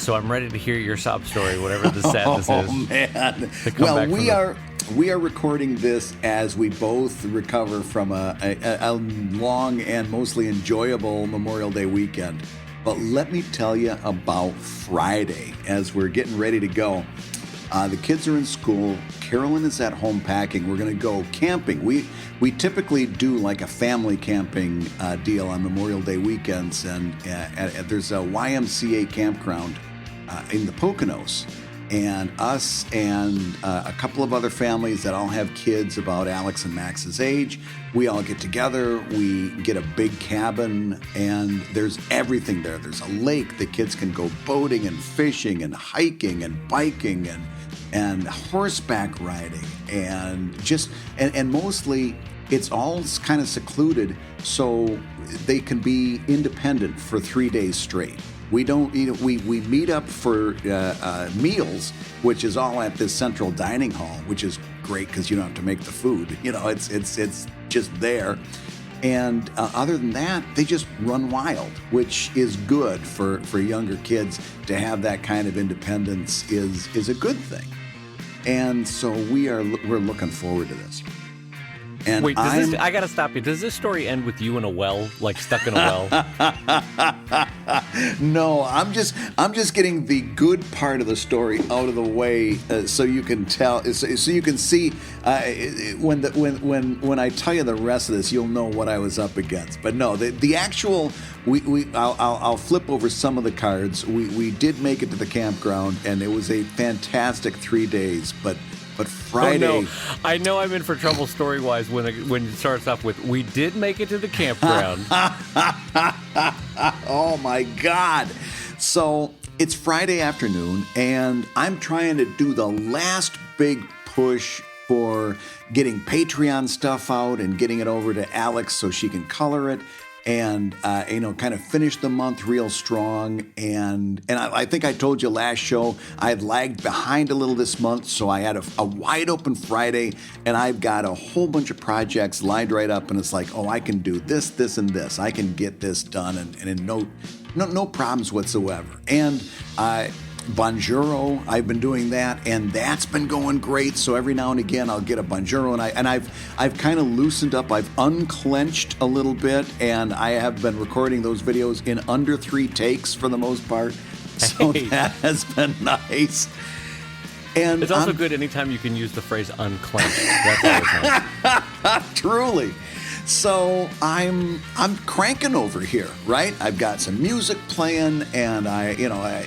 so I'm ready to hear your sob story, whatever the sadness is. Oh, man. Well, we are recording this as we both recover from a long and mostly enjoyable Memorial Day weekend. But let me tell you about Friday as we're getting ready to go. The kids are in school. Carolyn is at home packing. We're going to go camping. We typically do like a family camping deal on Memorial Day weekends, and there's a YMCA campground in the Poconos. And us and a couple of other families that all have kids about Alex and Max's age, we all get together, we get a big cabin, and there's everything there. There's a lake. The kids can go boating and fishing and hiking and biking and horseback riding and just and mostly it's all kind of secluded so they can be independent for 3 days straight. We don't eat. We meet up for meals, which is all at this central dining hall, which is great because you don't have to make the food. You know, it's just there. And other than that, they just run wild, which is good for younger kids to have that kind of independence is a good thing. And so we're looking forward to this. And wait, I gotta stop you. Does this story end with you in a well, like stuck in a well? No, I'm just getting the good part of the story out of the way, so you can tell, so you can see when I tell you the rest of this, you'll know what I was up against. But no, the actual I'll flip over some of the cards. We did make it to the campground, and it was a fantastic 3 days, But Friday... Oh, no. I know I'm in for trouble story-wise when it starts off with, we did make it to the campground. Oh, my God. So it's Friday afternoon, and I'm trying to do the last big push for getting Patreon stuff out and getting it over to Alex so she can color it. And, kind of finish the month real strong. And I think I told you last show, I had lagged behind a little this month, so I had a wide open Friday, and I've got a whole bunch of projects lined right up, and it's like, oh, I can do this, this, and this. I can get this done, and no problems whatsoever. And Bonjoro, I've been doing that, and that's been going great. So every now and again, I'll get a Bonjoro, and I've kind of loosened up. I've unclenched a little bit, and I have been recording those videos in under 3 takes for the most part. So that has been nice. And it's also good anytime you can use the phrase unclenched. That's always nice. Truly. So I'm cranking over here, right? I've got some music playing, and I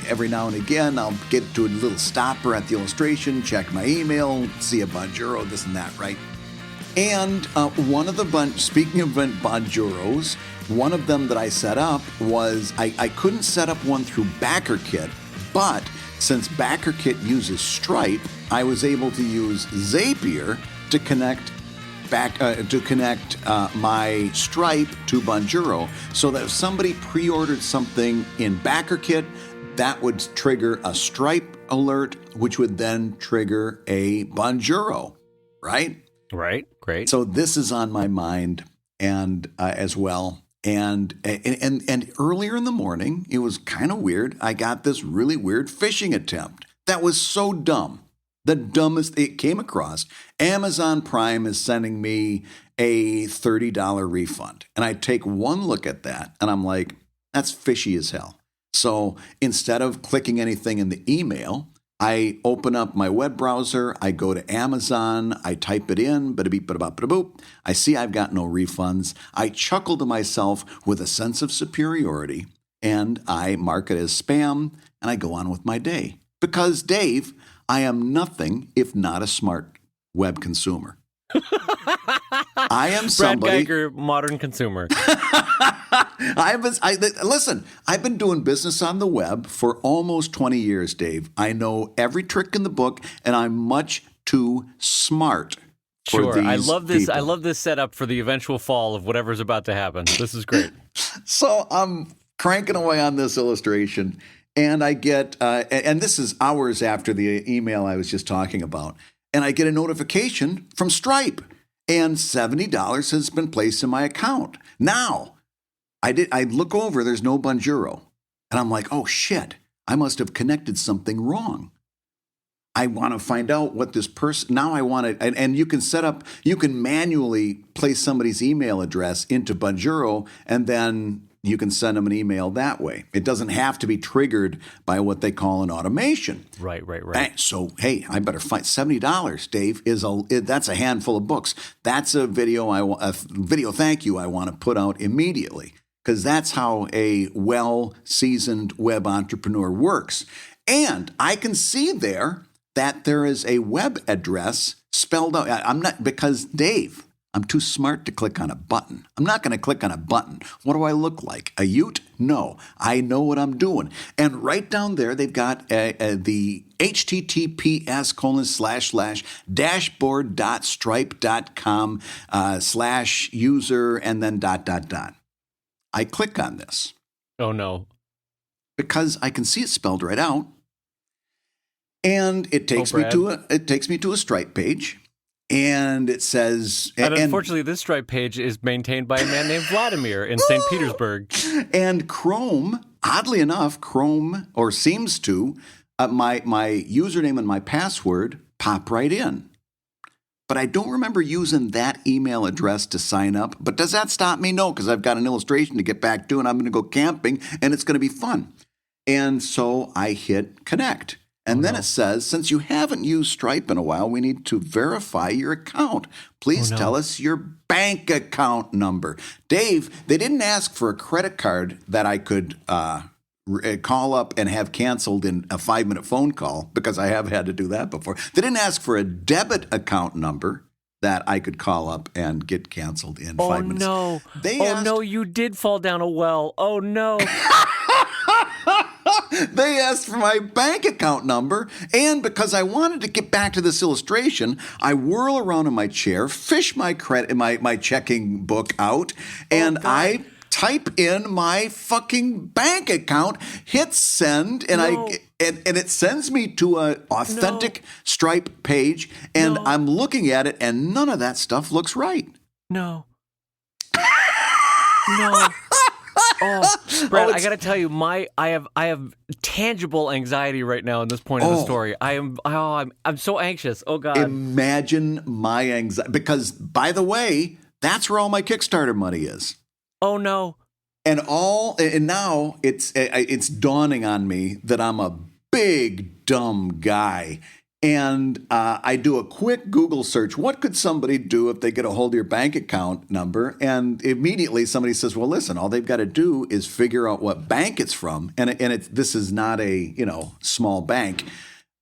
every now and again I'll get to a little stopper at the illustration, check my email, see a Bonjoro, this and that, right? And one of the speaking of Bonjoros, one of them that I set up was I couldn't set up one through BackerKit, but since BackerKit uses Stripe, I was able to use Zapier to connect my Stripe to Bonjoro, so that if somebody pre-ordered something in BackerKit, that would trigger a Stripe alert, which would then trigger a Bonjoro, right? Right, great. So this is on my mind, and as well. And earlier in the morning, it was kind of weird. I got this really weird phishing attempt that was so dumb. The dumbest it came across. Amazon Prime is sending me a $30 refund. And I take one look at that, and I'm like, that's fishy as hell. So instead of clicking anything in the email, I open up my web browser, I go to Amazon, I type it in, bada-beep, bada-bop, bada-boop. I see I've got no refunds. I chuckle to myself with a sense of superiority, and I mark it as spam, and I go on with my day. Because, Dave, I am nothing if not a smart web consumer. I am somebody... Brad Geiger, modern consumer. Listen, I've been doing business on the web for almost 20 years, Dave. I know every trick in the book, and I'm much too smart for these I love this. people. I love this setup for the eventual fall of whatever's about to happen. This is great. So I'm cranking away on this illustration, and I get, and this is hours after the email I was just talking about, and I get a notification from Stripe, and $70 has been placed in my account. Now, I look over, there's no Bonjoro, and I'm like, oh shit. I must have connected something wrong. I want to find out what this person, now I want to, and you can manually place somebody's email address into Bonjoro, and then you can send them an email that way. It doesn't have to be triggered by what they call an automation. Right. So, hey, I better find $70, Dave, that's a handful of books. That's a video thank you I want to put out immediately, because that's how a well-seasoned web entrepreneur works. And I can see there that there is a web address spelled out. Because Dave, I'm too smart to click on a button. I'm not going to click on a button. What do I look like? A Ute? No. I know what I'm doing. And right down there, they've got the https://dashboard.stripe.com/user and then ... I click on this. Oh, no. Because I can see it spelled right out. And it takes me to a Stripe page, and it says, and unfortunately, this Stripe page is maintained by a man named Vladimir in St. Petersburg. And Chrome, oddly enough, seems to, my username and my password pop right in. But I don't remember using that email address to sign up. But does that stop me? No, because I've got an illustration to get back to, and I'm going to go camping, and it's going to be fun. And so I hit connect. And then it says, since you haven't used Stripe in a while, we need to verify your account. Please tell us your bank account number. Dave, they didn't ask for a credit card that I could call up and have canceled in a 5-minute phone call, because I have had to do that before. They didn't ask for a debit account number that I could call up and get canceled in 5 minutes. Oh, no. No, you did fall down a well. Oh, no. They asked for my bank account number, and because I wanted to get back to this illustration, I whirl around in my chair, fish my checking book out, and I type in my fucking bank account, hit send, and and it sends me to an authentic Stripe page, and I'm looking at it, and none of that stuff looks right. No. Oh, Brad, I got to tell you, I have tangible anxiety right now in this point of the story. I'm so anxious. Oh God. Imagine my anxiety, because by the way, that's where all my Kickstarter money is. Oh no. And now it's dawning on me that I'm a big dumb guy. And I do a quick Google search. What could somebody do if they get a hold of your bank account number? And immediately somebody says, well, listen, all they've got to do is figure out what bank it's from. And this is not a small bank.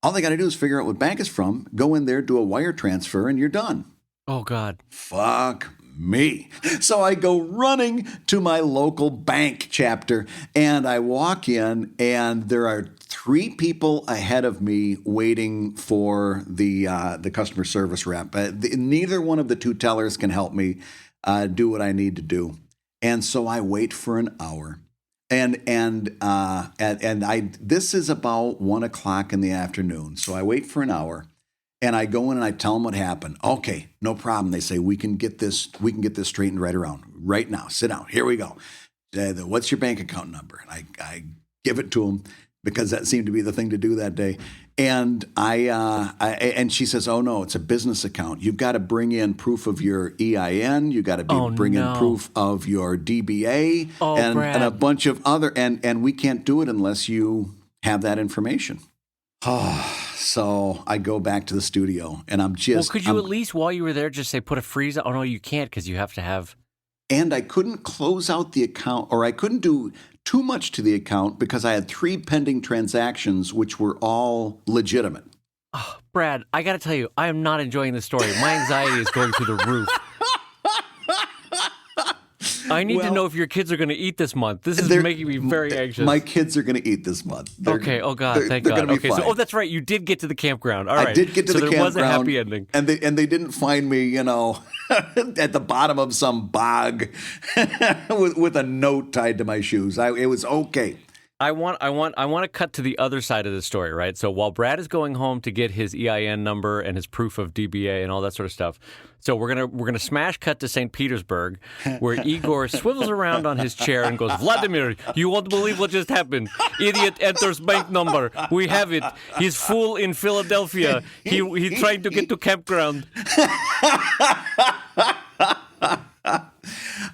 All they got to do is figure out what bank it's from, go in there, do a wire transfer, and you're done. Oh, God. Fuck me. So I go running to my local bank chapter, and I walk in, and there are 3 people ahead of me waiting for the customer service rep. Neither one of the 2 tellers can help me do what I need to do, and so I wait for an hour. And this is about 1:00 in the afternoon. So I wait for an hour, and I go in and I tell them what happened. Okay, no problem. They say we can get this straightened right around right now. Sit down. Here we go. What's your bank account number? And I give it to them, because that seemed to be the thing to do that day. And and she says, "Oh no, it's a business account. You've got to bring in proof of your EIN. You got to bring in proof of your DBA and a bunch of other. And we can't do it unless you have that information." So I go back to the studio, and I'm just. Well, could you at least, while you were there, just say put a freeze? Oh no, you can't, because you have to have. And I couldn't close out the account, or I couldn't do too much to the account, because I had 3 pending transactions, which were all legitimate. Oh, Brad, I got to tell you, I am not enjoying this story. My anxiety is going through the roof. I need to know if your kids are going to eat this month. This is making me very anxious. My kids are going to eat this month. Okay. Oh God. Thank God. Okay. So, that's right. You did get to the campground. All right. I did get to the campground. So there was a happy ending. And they didn't find me, at the bottom of some bog with a note tied to my shoes. It was okay. I want to cut to the other side of the story, right? So while Brad is going home to get his EIN number and his proof of DBA and all that sort of stuff, so we're gonna smash cut to St. Petersburg, where Igor swivels around on his chair and goes, "Vladimir, you won't believe what just happened. Idiot enters bank number. We have it. He's full in Philadelphia. He tried to get to campground."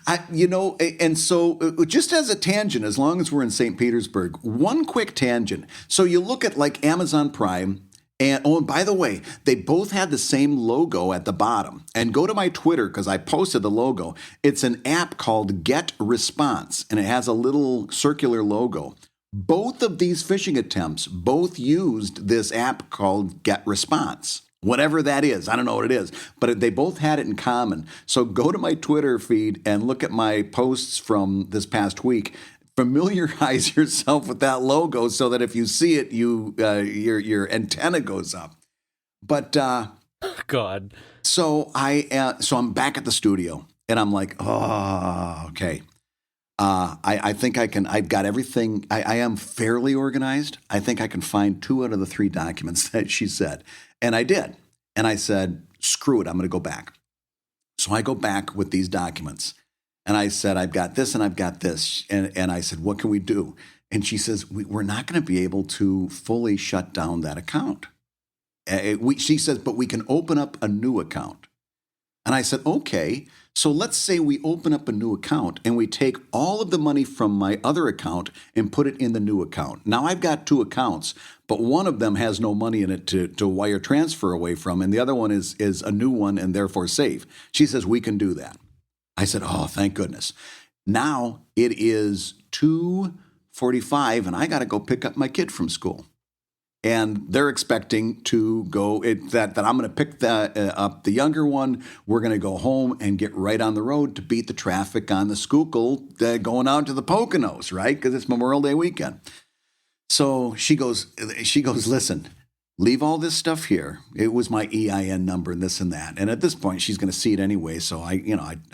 And so just as a tangent, as long as we're in St. Petersburg, one quick tangent. So you look at like Amazon Prime, and by the way, they both had the same logo at the bottom. And go to my Twitter because I posted the logo. It's an app called Get Response, and it has a little circular logo. Both of these phishing attempts both used this app called Get Response. Whatever that is, I don't know what it is, but they both had it in common. So go to my Twitter feed and look at my posts from this past week. Familiarize yourself with that logo so that if you see it, your antenna goes up. But God. So I'm back at the studio and I'm like, oh, okay. I think I can. I've got everything. I am fairly organized. I think I can find 2 out of the 3 documents that she said. And I did. And I said, screw it, I'm going to go back. So I go back with these documents. And I said, I've got this and I've got this. And I said, what can we do? And she says, we're not going to be able to fully shut down that account. She says, but we can open up a new account. And I said, okay, so let's say we open up a new account and we take all of the money from my other account and put it in the new account. Now I've got 2 accounts, but one of them has no money in it to wire transfer away from, and the other one is a new one and therefore safe. She says, we can do that. I said, oh, thank goodness. Now it is 2:45 and I got to go pick up my kid from school. And they're expecting to go that I'm going to pick up the younger one. We're going to go home and get right on the road to beat the traffic on the Schuylkill going out to the Poconos, right? Because it's Memorial Day weekend. So she goes, listen, leave all this stuff here. It was my EIN number and this and that. And at this point, she's going to see it anyway. So I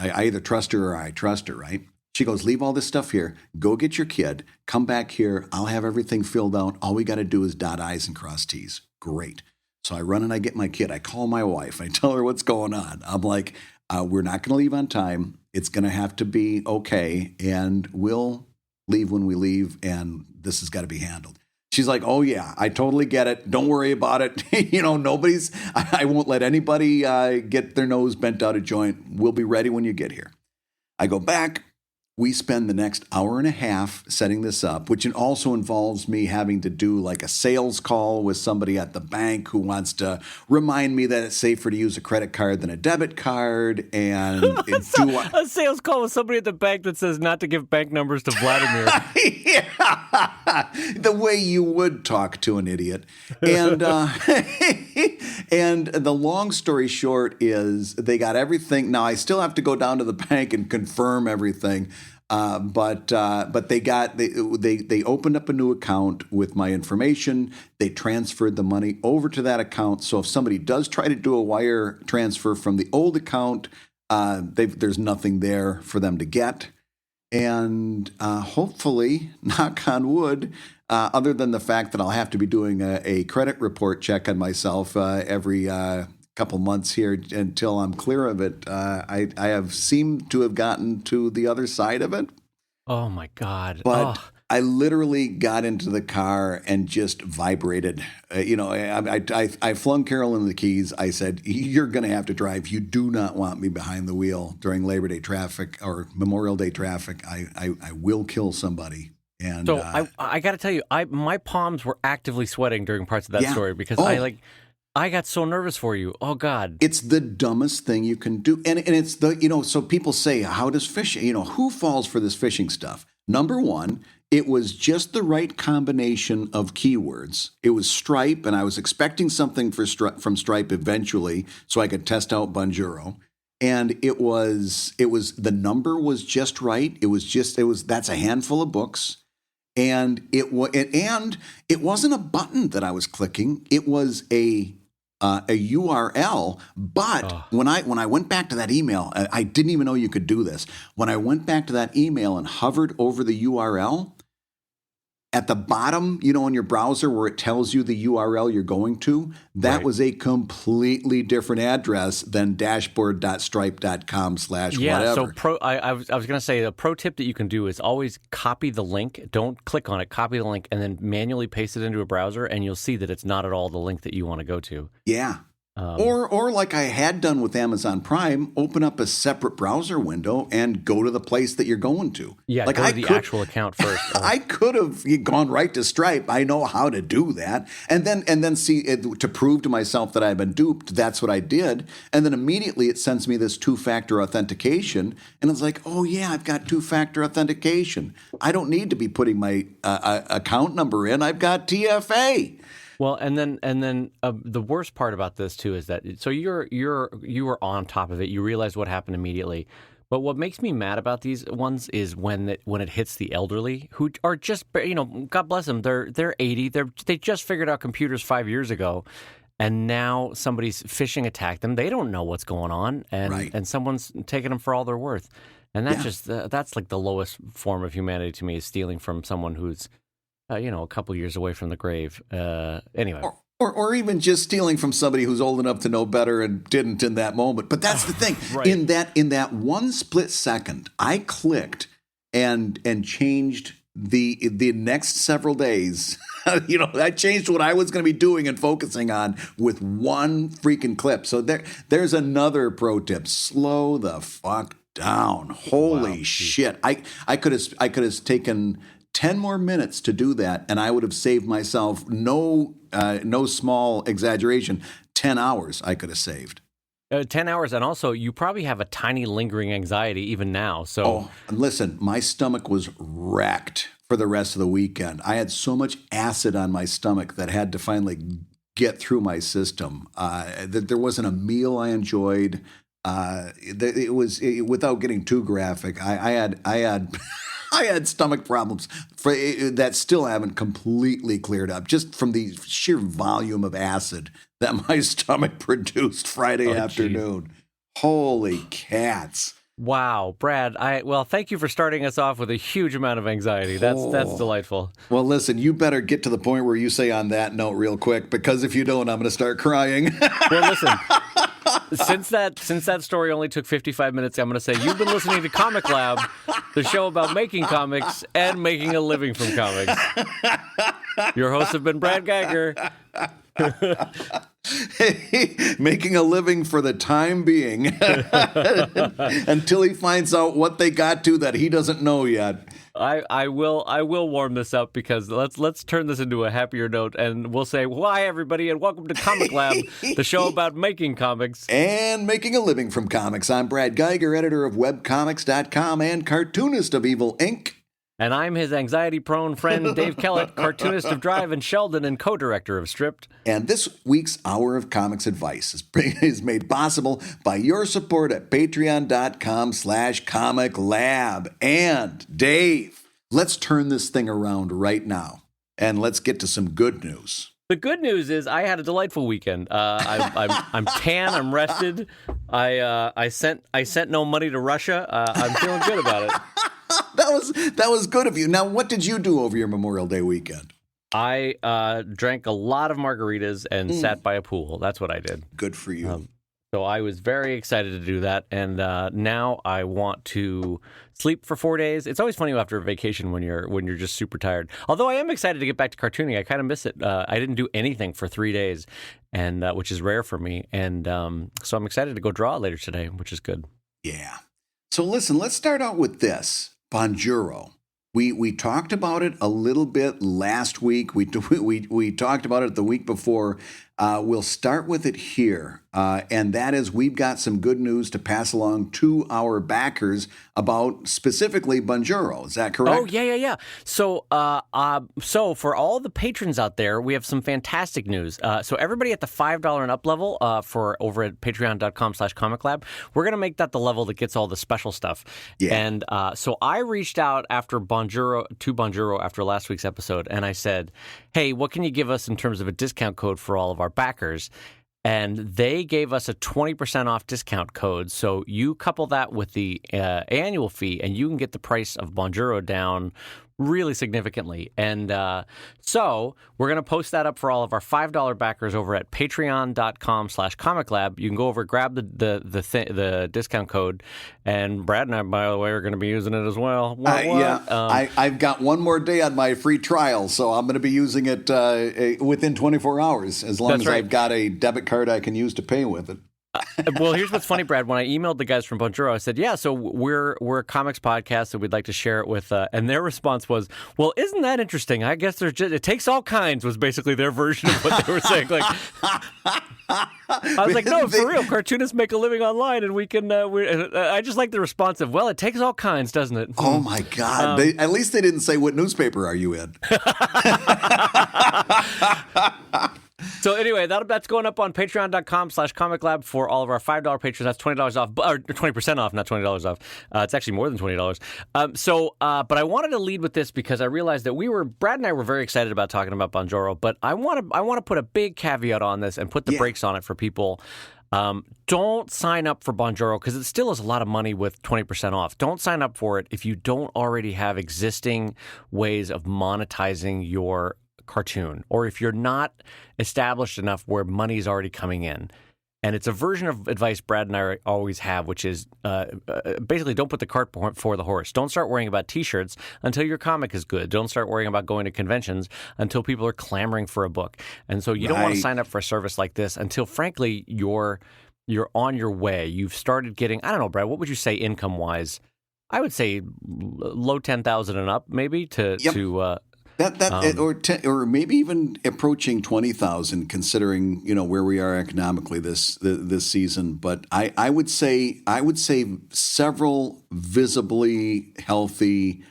either trust her or I trust her, right? She goes, leave all this stuff here. Go get your kid. Come back here. I'll have everything filled out. All we got to do is dot I's and cross T's. Great. So I run and I get my kid. I call my wife. I tell her what's going on. I'm like, we're not going to leave on time. It's going to have to be okay. And we'll leave when we leave. And this has got to be handled. She's like, oh, yeah, I totally get it. Don't worry about it. I won't let anybody get their nose bent out of joint. We'll be ready when you get here. I go back. We spend the next hour and a half setting this up, which also involves me having to do like a sales call with somebody at the bank who wants to remind me that it's safer to use a credit card than a debit card. And a sales call with somebody at the bank that says not to give bank numbers to Vladimir. Yeah. The way you would talk to an idiot. And and the long story short is they got everything. Now I still have to go down to the bank and confirm everything. But they opened up a new account with my information. They transferred the money over to that account. So if somebody does try to do a wire transfer from the old account, there's nothing there for them to get. And hopefully, knock on wood, other than the fact that I'll have to be doing a credit report check on myself every couple months here until I'm clear of it, I have seemed to have gotten to the other side of it. Oh, my God. But I literally got into the car and just vibrated. I flung Carolyn the keys. I said, you're going to have to drive. You do not want me behind the wheel during Labor Day traffic or Memorial Day traffic. I will kill somebody. And so I got to tell you, my palms were actively sweating during parts of that story because I got so nervous for you. Oh, God. It's the dumbest thing you can do. And it's so people say, how does phishing, who falls for this phishing stuff? Number one, it was just the right combination of keywords. It was Stripe, and I was expecting something from Stripe eventually so I could test out Bonjoro. And it was the number was just right. That's a handful of books. And it wasn't a button that I was clicking. It was a URL. But when I went back to that email, I didn't even know you could do this. When I went back to that email and hovered over the URL, At the bottom, in your browser where it tells you the URL you're going to, that was a completely different address than dashboard.stripe.com/whatever. Yeah, so I was going to say the pro tip that you can do is always copy the link. Don't click on it. Copy the link and then manually paste it into a browser, and you'll see that it's not at all the link that you want to go to. Yeah. Or like I had done with Amazon Prime, open up a separate browser window and go to the place that you're going to. Yeah, like go to the actual account first. I could have gone right to Stripe. I know how to do that. And then see, to prove to myself that I've been duped, that's what I did. And then immediately it sends me this two-factor authentication. And it's like, oh, yeah, I've got two-factor authentication. I don't need to be putting my account number in. I've got TFA. Well, and then the worst part about this too is that you were on top of it. You realize what happened immediately. But what makes me mad about these ones is when it hits the elderly who are just, God bless them, they're 80, they just figured out computers 5 years ago, and now somebody's phishing attacked them. They don't know what's going on, and someone's taking them for all they're worth. And that's like the lowest form of humanity to me, is stealing from someone who's a couple years away from the grave. Anyway. Or even just stealing from somebody who's old enough to know better and didn't in that moment. But that's the thing. Right. In that one split second, I clicked and changed the next several days. I changed what I was going to be doing and focusing on with one freaking clip. So there's another pro tip. Slow the fuck down. Holy shit. I could have taken 10 more minutes to do that, and I would have saved myself, no small exaggeration, 10 hours I could have saved. 10 hours, and also you probably have a tiny lingering anxiety even now. So, listen, my stomach was wrecked for the rest of the weekend. I had so much acid on my stomach that had to finally get through my system. That there wasn't a meal I enjoyed. It was without getting too graphic. I had stomach problems that still haven't completely cleared up, just from the sheer volume of acid that my stomach produced Friday afternoon. Geez. Holy cats. Wow, Brad, thank you for starting us off with a huge amount of anxiety. That's delightful. Well, listen, you better get to the point where you say on that note real quick, because if you don't, I'm going to start crying. Well, listen. Since that story only took 55 minutes, I'm going to say you've been listening to Comic Lab, the show about making comics and making a living from comics. Your hosts have been Brad Geiger. Making a living for the time being until he finds out what they got to that he doesn't know yet. I will warm this up, because let's turn this into a happier note, and we'll say, well, hi everybody, and welcome to Comic Lab, the show about making comics and making a living from comics. I'm Brad Geiger, editor of webcomics.com and cartoonist of Evil Inc. And I'm his anxiety-prone friend, Dave Kellett, cartoonist of Drive and Sheldon and co-director of Stripped. And this week's Hour of Comics Advice is made possible by your support at patreon.com/comiclab. And Dave, let's turn this thing around right now, and let's get to some good news. The good news is I had a delightful weekend. I'm tan. I'm rested. I sent no money to Russia. I'm feeling good about it. That was good of you. Now, what did you do over your Memorial Day weekend? I drank a lot of margaritas and sat by a pool. That's what I did. Good for you. So I was very excited to do that, and now I want to sleep for 4 days. It's always funny after a vacation when you're just super tired. Although I am excited to get back to cartooning. I kind of miss it. I didn't do anything for 3 days, and which is rare for me. And so I'm excited to go draw later today, which is good. Yeah. So listen, let's start out with this. Bonjoro. We talked about it a little bit last week. We talked about it the week before. We'll start with it here, and that is we've got some good news to pass along to our backers about specifically Bonjoro. Is that correct? Oh, yeah. So for all the patrons out there, we have some fantastic news. So everybody at the $5 and up level for over at patreon.com/comiclab, we're going to make that the level that gets all the special stuff. Yeah. And so I reached out to Bonjoro after last week's episode, and I said, hey, what can you give us in terms of a discount code for all of our backers? And they gave us a 20% off discount code. So you couple that with the annual fee, and you can get the price of Bonjoro down really significantly. And so we're going to post that up for all of our $5 backers over at patreon.com/comiclab. You can go over, grab the discount code. And Brad and I, by the way, are going to be using it as well. I've got one more day on my free trial, so I'm going to be using it within 24 hours, as long as I've got a debit card I can use to pay with it. Well, here's what's funny, Brad. When I emailed the guys from Bonjoro, I said, "Yeah, so we're a comics podcast, and we'd like to share it with." And their response was, "Well, isn't that interesting? I guess it takes all kinds." Was basically their version of what they were saying. Like, I was like, "No, for real, cartoonists make a living online, and we can." I just like the response of, "Well, it takes all kinds, doesn't it?" Oh my God! At least they didn't say, "What newspaper are you in?" So anyway, that's going up on patreon.com/comiclab for all of our $5 patrons. That's $20 off, or 20% off, not $20 off. It's actually more than $20. But I wanted to lead with this because I realized that Brad and I were very excited about talking about Bonjoro, but I want to put a big caveat on this and put the brakes on it for people. Don't sign up for Bonjoro because it still is a lot of money with 20% off. Don't sign up for it if you don't already have existing ways of monetizing your cartoon, or if you're not established enough where money is already coming in. And it's a version of advice Brad and I always have, which is basically don't put the cart before the horse. Don't start worrying about T-shirts until your comic is good. Don't start worrying about going to conventions until people are clamoring for a book. And so you don't want to sign up for a service like this until, frankly, you're on your way. You've started getting, I don't know, Brad, what would you say income-wise? I would say low 10,000 and up, maybe, or maybe even approaching 20,000, considering where we are economically this season. But I would say several visibly healthy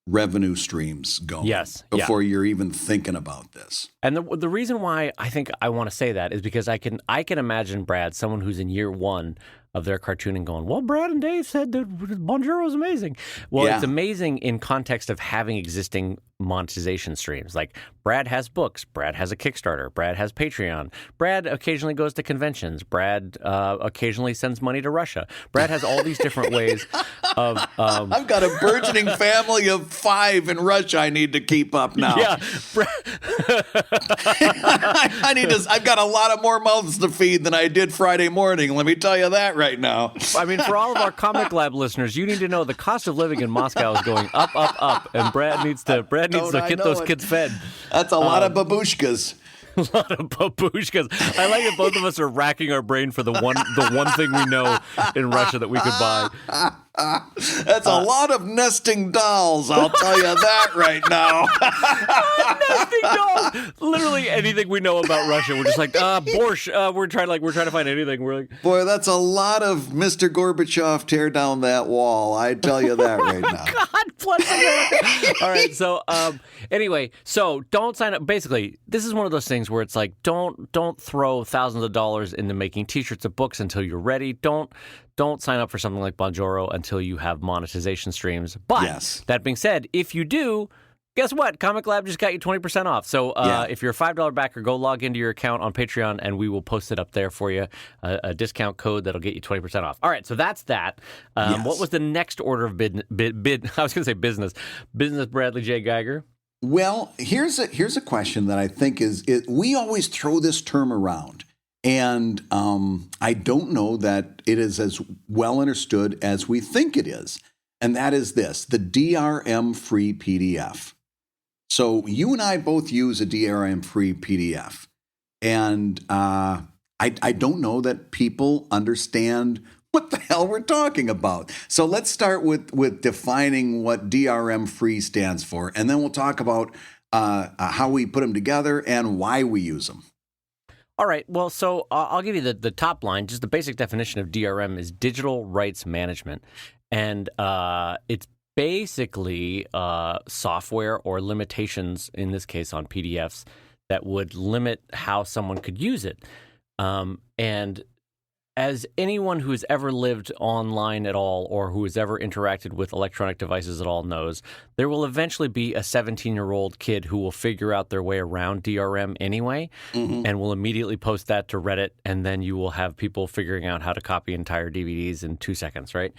revenue streams going before you're even thinking about this. And the reason why I think I want to say that is because I can imagine, Brad, someone who's in year one of their cartooning going, well, Brad and Dave said that Bonjoro is amazing. Well, it's amazing in context of having existing monetization streams. Like Brad has books, Brad has a Kickstarter, Brad has Patreon, Brad occasionally goes to conventions, Brad occasionally sends money to Russia. Brad has all these different ways of... I've got a burgeoning family of 5 in Russia I need to keep up now. Yeah. I've got a lot of more mouths to feed than I did Friday morning. Let me tell you that right now. I mean, for all of our Comic Lab listeners, you need to know the cost of living in Moscow is going up, up, up, and Brad needs to get those kids fed. That's a lot of babushkas. A lot of babushkas. I like that both of us are racking our brain for the one thing we know in Russia that we could buy. That's a lot of nesting dolls, I'll tell you that right now. Nesting dolls. Literally anything we know about Russia, we're just like, borscht. We're trying to find anything. We're like, boy, that's a lot of Mr. Gorbachev tear down that wall. I tell you that right now. God bless America. All right, so anyway, so don't sign up. Basically, this is one of those things where it's like, don't throw thousands of dollars into making T-shirts or books until you're ready. Don't sign up for something like Bonjoro until you have monetization streams. But that being said, if you do, guess what? Comic Lab just got you 20% off. So if you're a $5 backer, go log into your account on Patreon, and we will post it up there for you, a discount code that'll get you 20% off. All right, so that's that. What was the next order of bid? I was going to say business. Business, Bradley J. Geiger. Well, here's a question that I think we always throw this term around. And I don't know that it is as well understood as we think it is. And that is this, the DRM-free PDF. So you and I both use a DRM-free PDF. And I don't know that people understand what the hell we're talking about. So let's start with defining what DRM-free stands for. And then we'll talk about how we put them together and why we use them. All right. Well, so I'll give you the top line. Just the basic definition of DRM is digital rights management. And it's basically software or limitations, in this case on PDFs, that would limit how someone could use it. And as anyone who has ever lived online at all or who has ever interacted with electronic devices at all knows, there will eventually be a 17-year-old kid who will figure out their way around DRM anyway, and will immediately post that to Reddit, and then you will have people figuring out how to copy entire DVDs in 2 seconds, right?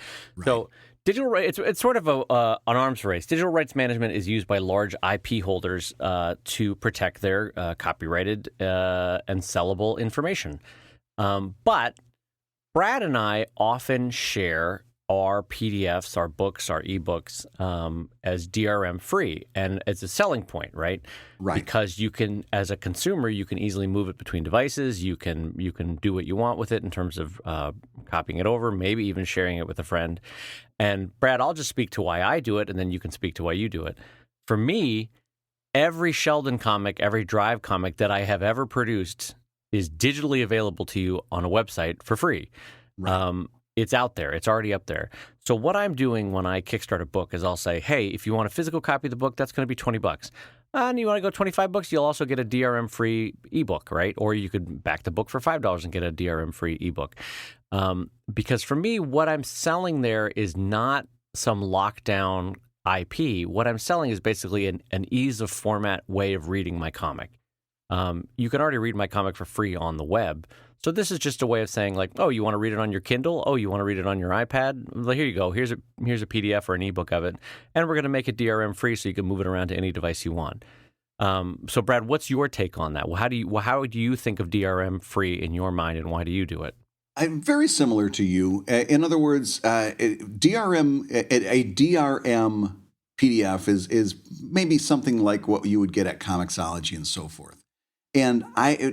So Digital rights, it's sort of an arms race. Digital rights management is used by large IP holders to protect their copyrighted and sellable information. But Brad and I often share our PDFs, our books, our ebooks as DRM-free, and it's a selling point, right? Right. Because you can, as a consumer, you can easily move it between devices. You can do what you want with it in terms of copying it over, maybe even sharing it with a friend. And Brad, I'll just speak to why I do it, and then you can speak to why you do it. For me, every Sheldon comic, every Drive comic that I have ever produced is digitally available to you on a website for free. Right. It's out there. It's already up there. So what I'm doing when I kickstart a book is I'll say, hey, if you want a physical copy of the book, that's going to be $20. And you want to go $25, you'll also get a DRM-free ebook, right? Or you could back the book for $5 and get a DRM-free ebook. Because for me, what I'm selling there is not some lockdown IP. What I'm selling is basically an ease of format way of reading my comic. You can already read my comic for free on the web. So this is just a way of saying, like, oh, you want to read it on your Kindle? Oh, you want to read it on your iPad? Well, here you go. Here's a PDF or an ebook of it. And we're going to make it DRM-free so you can move it around to any device you want. So, Brad, what's your take on that? How do you think of DRM-free in your mind, and why do you do it? I'm very similar to you. In other words, a DRM PDF is maybe something like what you would get at Comixology and so forth. And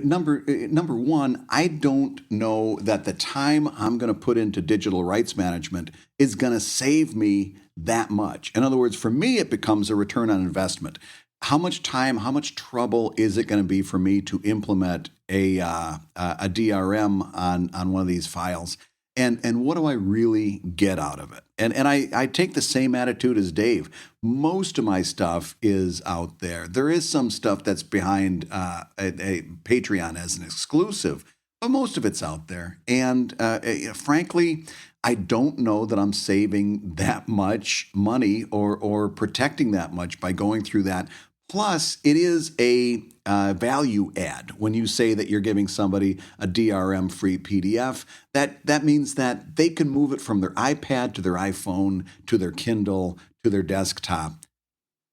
number one, I don't know that the time I'm going to put into digital rights management is going to save me that much. In other words, for me, it becomes a return on investment. How much time, how much trouble is it going to be for me to implement a DRM on one of these files? And what do I really get out of it? And I take the same attitude as Dave. Most of my stuff is out there. There is some stuff that's behind a Patreon as an exclusive, but most of it's out there. And frankly, I don't know that I'm saving that much money or protecting that much by going through that. Plus, it is a value add when you say that you're giving somebody a DRM-free PDF. That means that they can move it from their iPad to their iPhone to their Kindle to their desktop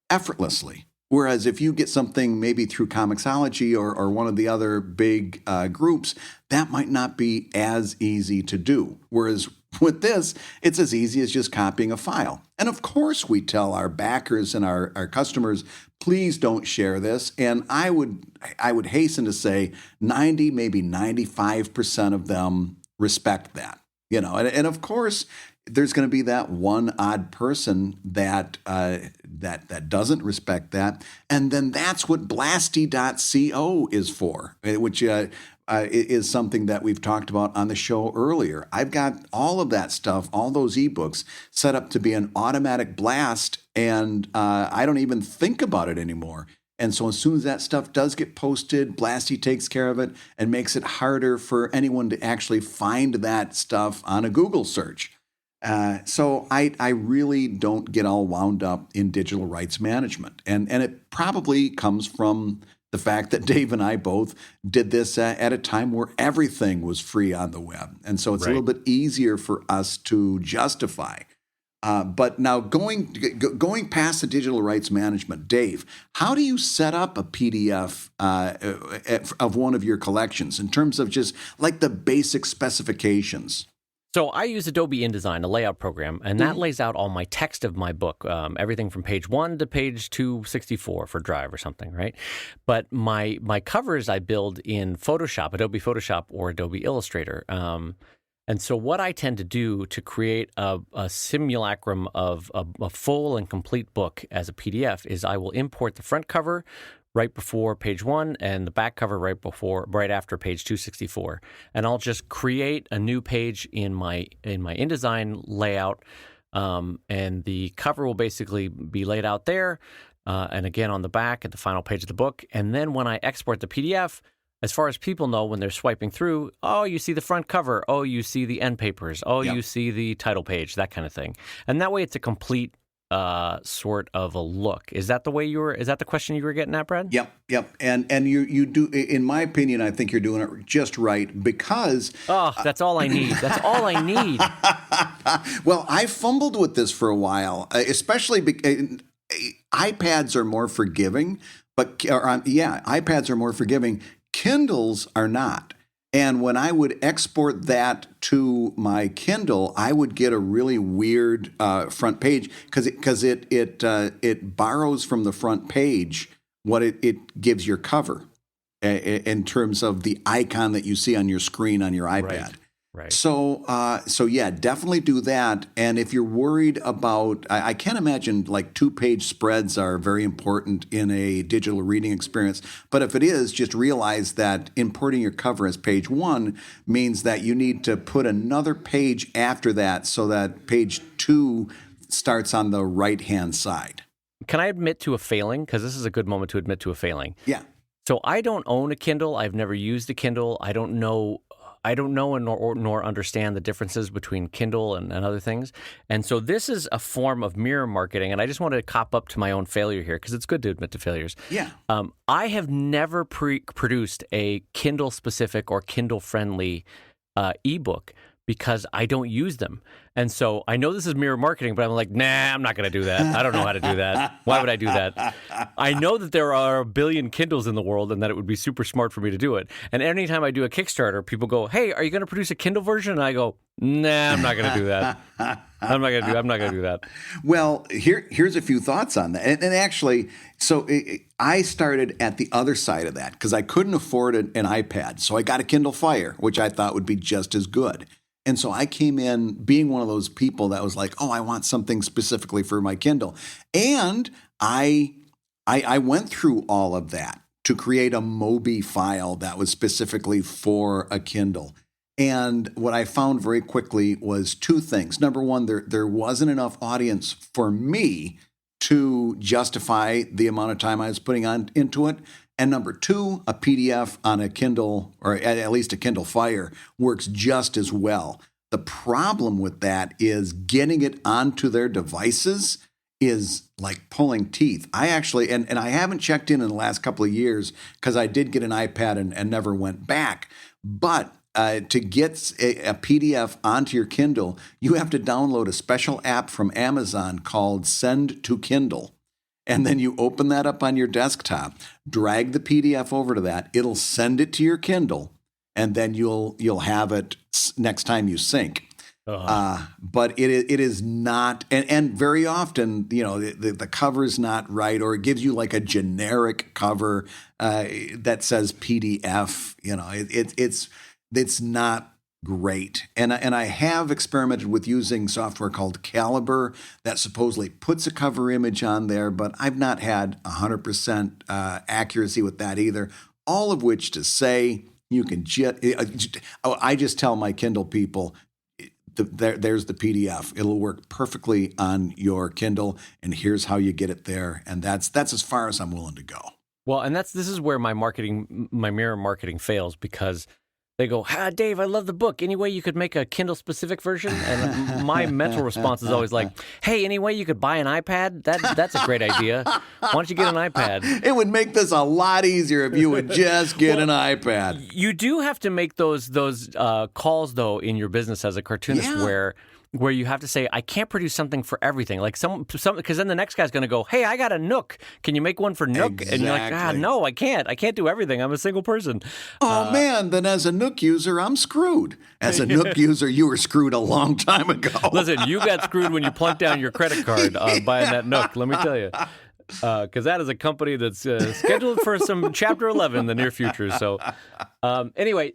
effortlessly. Whereas if you get something maybe through Comixology or one of the other big groups, that might not be as easy to do. Whereas with this, it's as easy as just copying a file. And of course, we tell our backers and our customers, please don't share this. And I would hasten to say 90, maybe 95% of them respect that. And of course, there's going to be that one odd person that doesn't respect that. And then that's what Blasty.co is for, which is something that we've talked about on the show earlier. I've got all of that stuff, all those ebooks set up to be an automatic blast, and I don't even think about it anymore. And so as soon as that stuff does get posted, Blasty takes care of it and makes it harder for anyone to actually find that stuff on a Google search. So I really don't get all wound up in digital rights management. And it probably comes from the fact that Dave and I both did this at a time where everything was free on the web. And so it's a little bit easier for us to justify. But now going past the digital rights management, Dave, how do you set up a PDF of one of your collections in terms of just like the basic specifications? So I use Adobe InDesign, a layout program, and that lays out all my text of my book, everything from page 1 to page 264 for Drive or something, right? But my covers I build in Photoshop, Adobe Photoshop or Adobe Illustrator. And so what I tend to do to create a simulacrum of a full and complete book as a PDF is I will import the front cover right before page 1 and the back cover right after page 264. And I'll just create a new page in my InDesign layout, and the cover will basically be laid out there, and again on the back at the final page of the book. And then when I export the PDF, as far as people know, when they're swiping through, oh, you see the front cover, oh, you see the end papers, oh, you see the title page, that kind of thing. And that way it's a complete sort of a look. Is that the question you were getting at, Brad? Yep. And you do, in my opinion, I think you're doing it just right because... Oh, that's all I need. That's all I need. Well, I fumbled with this for a while, especially because iPads are more forgiving, iPads are more forgiving. Kindles are not. And when I would export that to my Kindle, I would get a really weird front page because it borrows from the front page what it gives your cover in terms of the icon that you see on your screen on your iPad. Right. So yeah, definitely do that. And if you're worried about, I can't imagine like 2-page spreads are very important in a digital reading experience. But if it is, just realize that importing your cover as page 1 means that you need to put another page after that so that page 2 starts on the right-hand side. Can I admit to a failing? Because this is a good moment to admit to a failing. Yeah. So I don't own a Kindle. I've never used a Kindle. I don't know nor understand the differences between Kindle and other things. And so this is a form of mirror marketing. And I just want to cop up to my own failure here because it's good to admit to failures. Yeah. I have never produced a Kindle-specific or Kindle-friendly ebook because I don't use them. And so I know this is mirror marketing, but I'm like, nah, I'm not going to do that. I don't know how to do that. Why would I do that? I know that there are a billion Kindles in the world and that it would be super smart for me to do it. And anytime I do a Kickstarter, people go, hey, are you going to produce a Kindle version? And I go, nah, I'm not going to do that. I'm not going to do that. Well, here's a few thoughts on that. And actually, so I started at the other side of that because I couldn't afford an iPad. So I got a Kindle Fire, which I thought would be just as good. And so I came in being one of those people that was like, oh, I want something specifically for my Kindle. And I went through all of that to create a Mobi file that was specifically for a Kindle. And what I found very quickly was 2 things. Number one, there wasn't enough audience for me to justify the amount of time I was putting into it. And number 2, a PDF on a Kindle, or at least a Kindle Fire, works just as well. The problem with that is getting it onto their devices is like pulling teeth. I actually, and I haven't checked in the last couple of years because I did get an iPad and never went back. But to get a PDF onto your Kindle, you have to download a special app from Amazon called Send to Kindle. And then you open that up on your desktop, drag the PDF over to that. It'll send it to your Kindle, and then you'll have it next time you sync. But it is not, and very often, the cover's not right, or it gives you like a generic cover that says PDF. It's not great. And I have experimented with using software called Caliber that supposedly puts a cover image on there, but I've not had 100% accuracy with that either. All of which to say, you can I just tell my Kindle people, there's the PDF. It'll work perfectly on your Kindle, and here's how you get it there. And that's as far as I'm willing to go. Well, and this is where my mirror marketing fails because they go, Dave, I love the book. Any way you could make a Kindle-specific version? And my mental response is always like, hey, any way you could buy an iPad? That's a great idea. Why don't you get an iPad? It would make this a lot easier if you would just get an iPad. You do have to make those calls, though, in your business as a cartoonist where you have to say, I can't produce something for everything. Like some because then the next guy's going to go, hey, I got a Nook. Can you make one for Nook? Exactly. And you're like, no, I can't. I can't do everything. I'm a single person. Oh, man, then as a Nook user, I'm screwed. As a Nook user, you were screwed a long time ago. Listen, you got screwed when you plunked down your credit card buying that Nook, let me tell you. Because that is a company that's scheduled for some Chapter 11 in the near future. So anyway,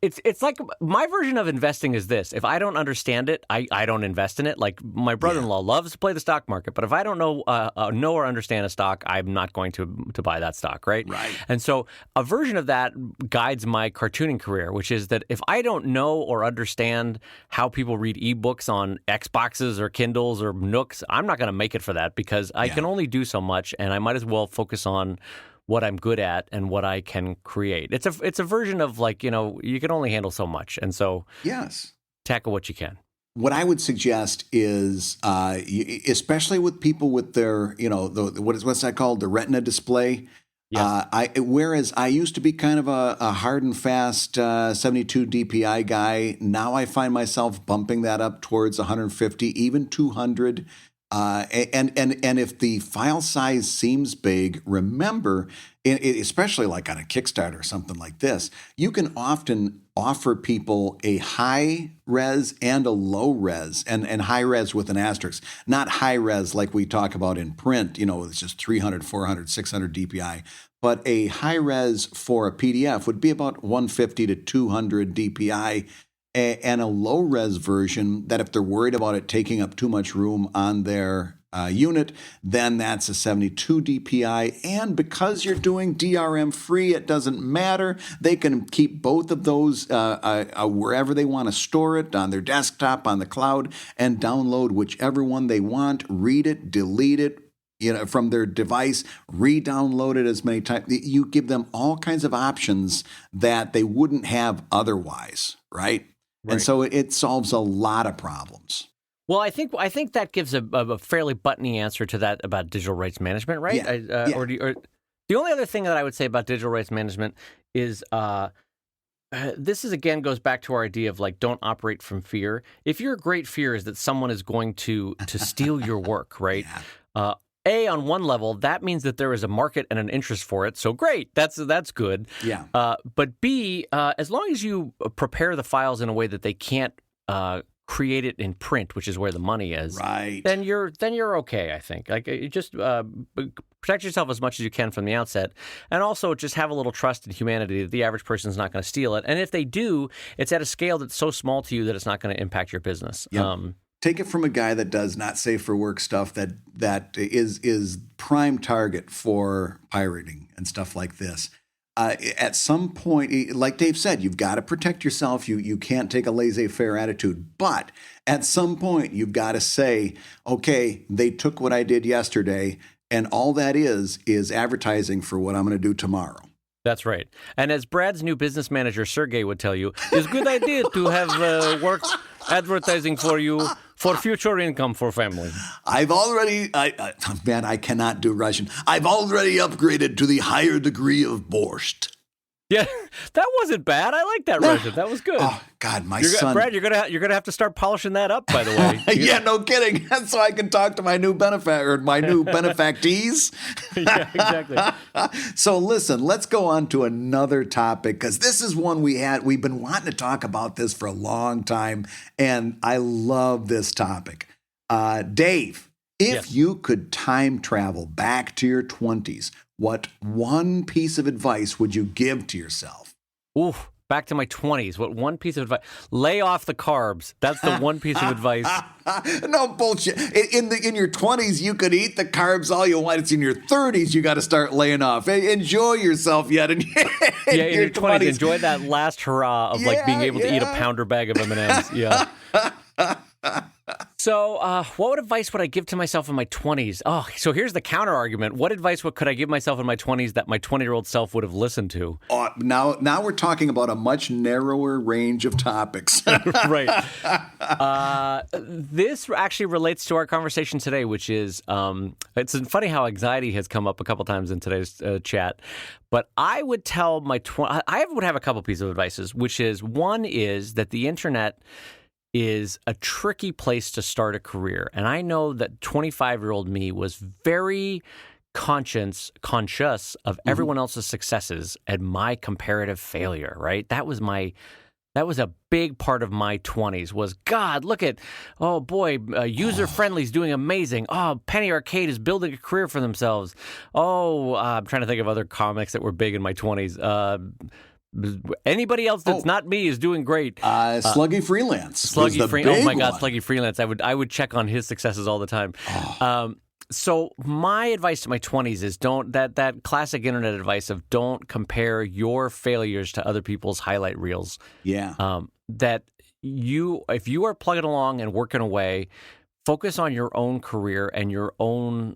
it's like my version of investing is this. If I don't understand it, I don't invest in it. Like my brother-in-law loves to play the stock market, but if I don't know or understand a stock, I'm not going to buy that stock, right? Right. And so a version of that guides my cartooning career, which is that if I don't know or understand how people read ebooks on Xboxes or Kindles or Nooks, I'm not going to make it for that because I can only do so much, and I might as well focus on what I'm good at and what I can create. It's a version of like, you can only handle so much, and so yes, tackle what you can. what I would suggest is, especially with people with their, what's that called? The retina display. Yes. Whereas I used to be kind of a hard and fast 72 DPI guy, now I find myself bumping that up towards 150, even 200. And if the file size seems big, remember, especially like on a Kickstarter or something like this, you can often offer people a high res and a low res, and high res with an asterisk, not high res like we talk about in print, it's just 300, 400, 600 DPI. But a high res for a PDF would be about 150 to 200 DPI, and a low res version that if they're worried about it taking up too much room on their unit, then that's a 72 DPI. And because you're doing DRM free, it doesn't matter. They can keep both of those wherever they want to store it, on their desktop, on the cloud, and download whichever one they want, read it, delete it, from their device, re-download it as many times. You give them all kinds of options that they wouldn't have otherwise, right? And so it solves a lot of problems. Well, I think that gives a fairly buttony answer to that about digital rights management, right? Yeah. Or the only other thing that I would say about digital rights management is this again goes back to our idea of like, don't operate from fear. If your great fear is that someone is going to steal your work, right? Yeah. On one level, that means that there is a market and an interest for it. So great, that's good. Yeah. But B, as long as you prepare the files in a way that they can't create it in print, which is where the money is, right? Then you're okay. I think like you just protect yourself as much as you can from the outset, and also just have a little trust in humanity that the average person is not going to steal it. And if they do, it's at a scale that's so small to you that it's not going to impact your business. Yep. Take it from a guy that does not safe for work stuff that is prime target for pirating and stuff like this. At some point, like Dave said, you've got to protect yourself. You can't take a laissez-faire attitude. But at some point, you've got to say, okay, they took what I did yesterday, and all that is advertising for what I'm going to do tomorrow. That's right. And as Brad's new business manager, Sergey, would tell you, it's a good idea to have work advertising for you for future income for family. I've already, man, I cannot do Russian. I've already upgraded to the higher degree of borscht. Yeah, that wasn't bad. I like that Russian. That was good. Oh God, my son, Brad, you're gonna have to start polishing that up. By the way, yeah, no kidding. That's so I can talk to my new benefactees. Yeah, exactly. So listen, let's go on to another topic because this is one we've been wanting to talk about this for a long time, and I love this topic. Dave, if you could time travel back to your 20s. What one piece of advice would you give to yourself? Ooh, back to my 20s. What one piece of advice? Lay off the carbs. That's the one piece of advice. No bullshit. In your 20s, you could eat the carbs all you want. It's in your 30s, you got to start laying off. Enjoy yourself yet. In your 20s. Enjoy that last hurrah of like being able to eat a pounder bag of M&Ms. Yeah. So what advice would I give to myself in my 20s? Oh, so here's the counter argument. What advice could I give myself in my 20s that my 20-year-old self would have listened to? Now we're talking about a much narrower range of topics. Right. This actually relates to our conversation today, which is, it's funny how anxiety has come up a couple times in today's chat. But I would tell I would have a couple pieces of advice, which is, one is that the internet is a tricky place to start a career. And I know that 25-year-old me was very conscious of everyone else's successes and my comparative failure, right? That was a big part of my 20s was, God, look at, oh boy, User-Friendly is doing amazing. Oh, Penny Arcade is building a career for themselves. Oh, I'm trying to think of other comics that were big in my 20s. Anybody else that's not me is doing great. Sluggy Freelance. Oh my God, Sluggy Freelance. I would check on his successes all the time. So my advice to my 20s is that classic internet advice of don't compare your failures to other people's highlight reels. Yeah. That if you are plugging along and working away, focus on your own career and your own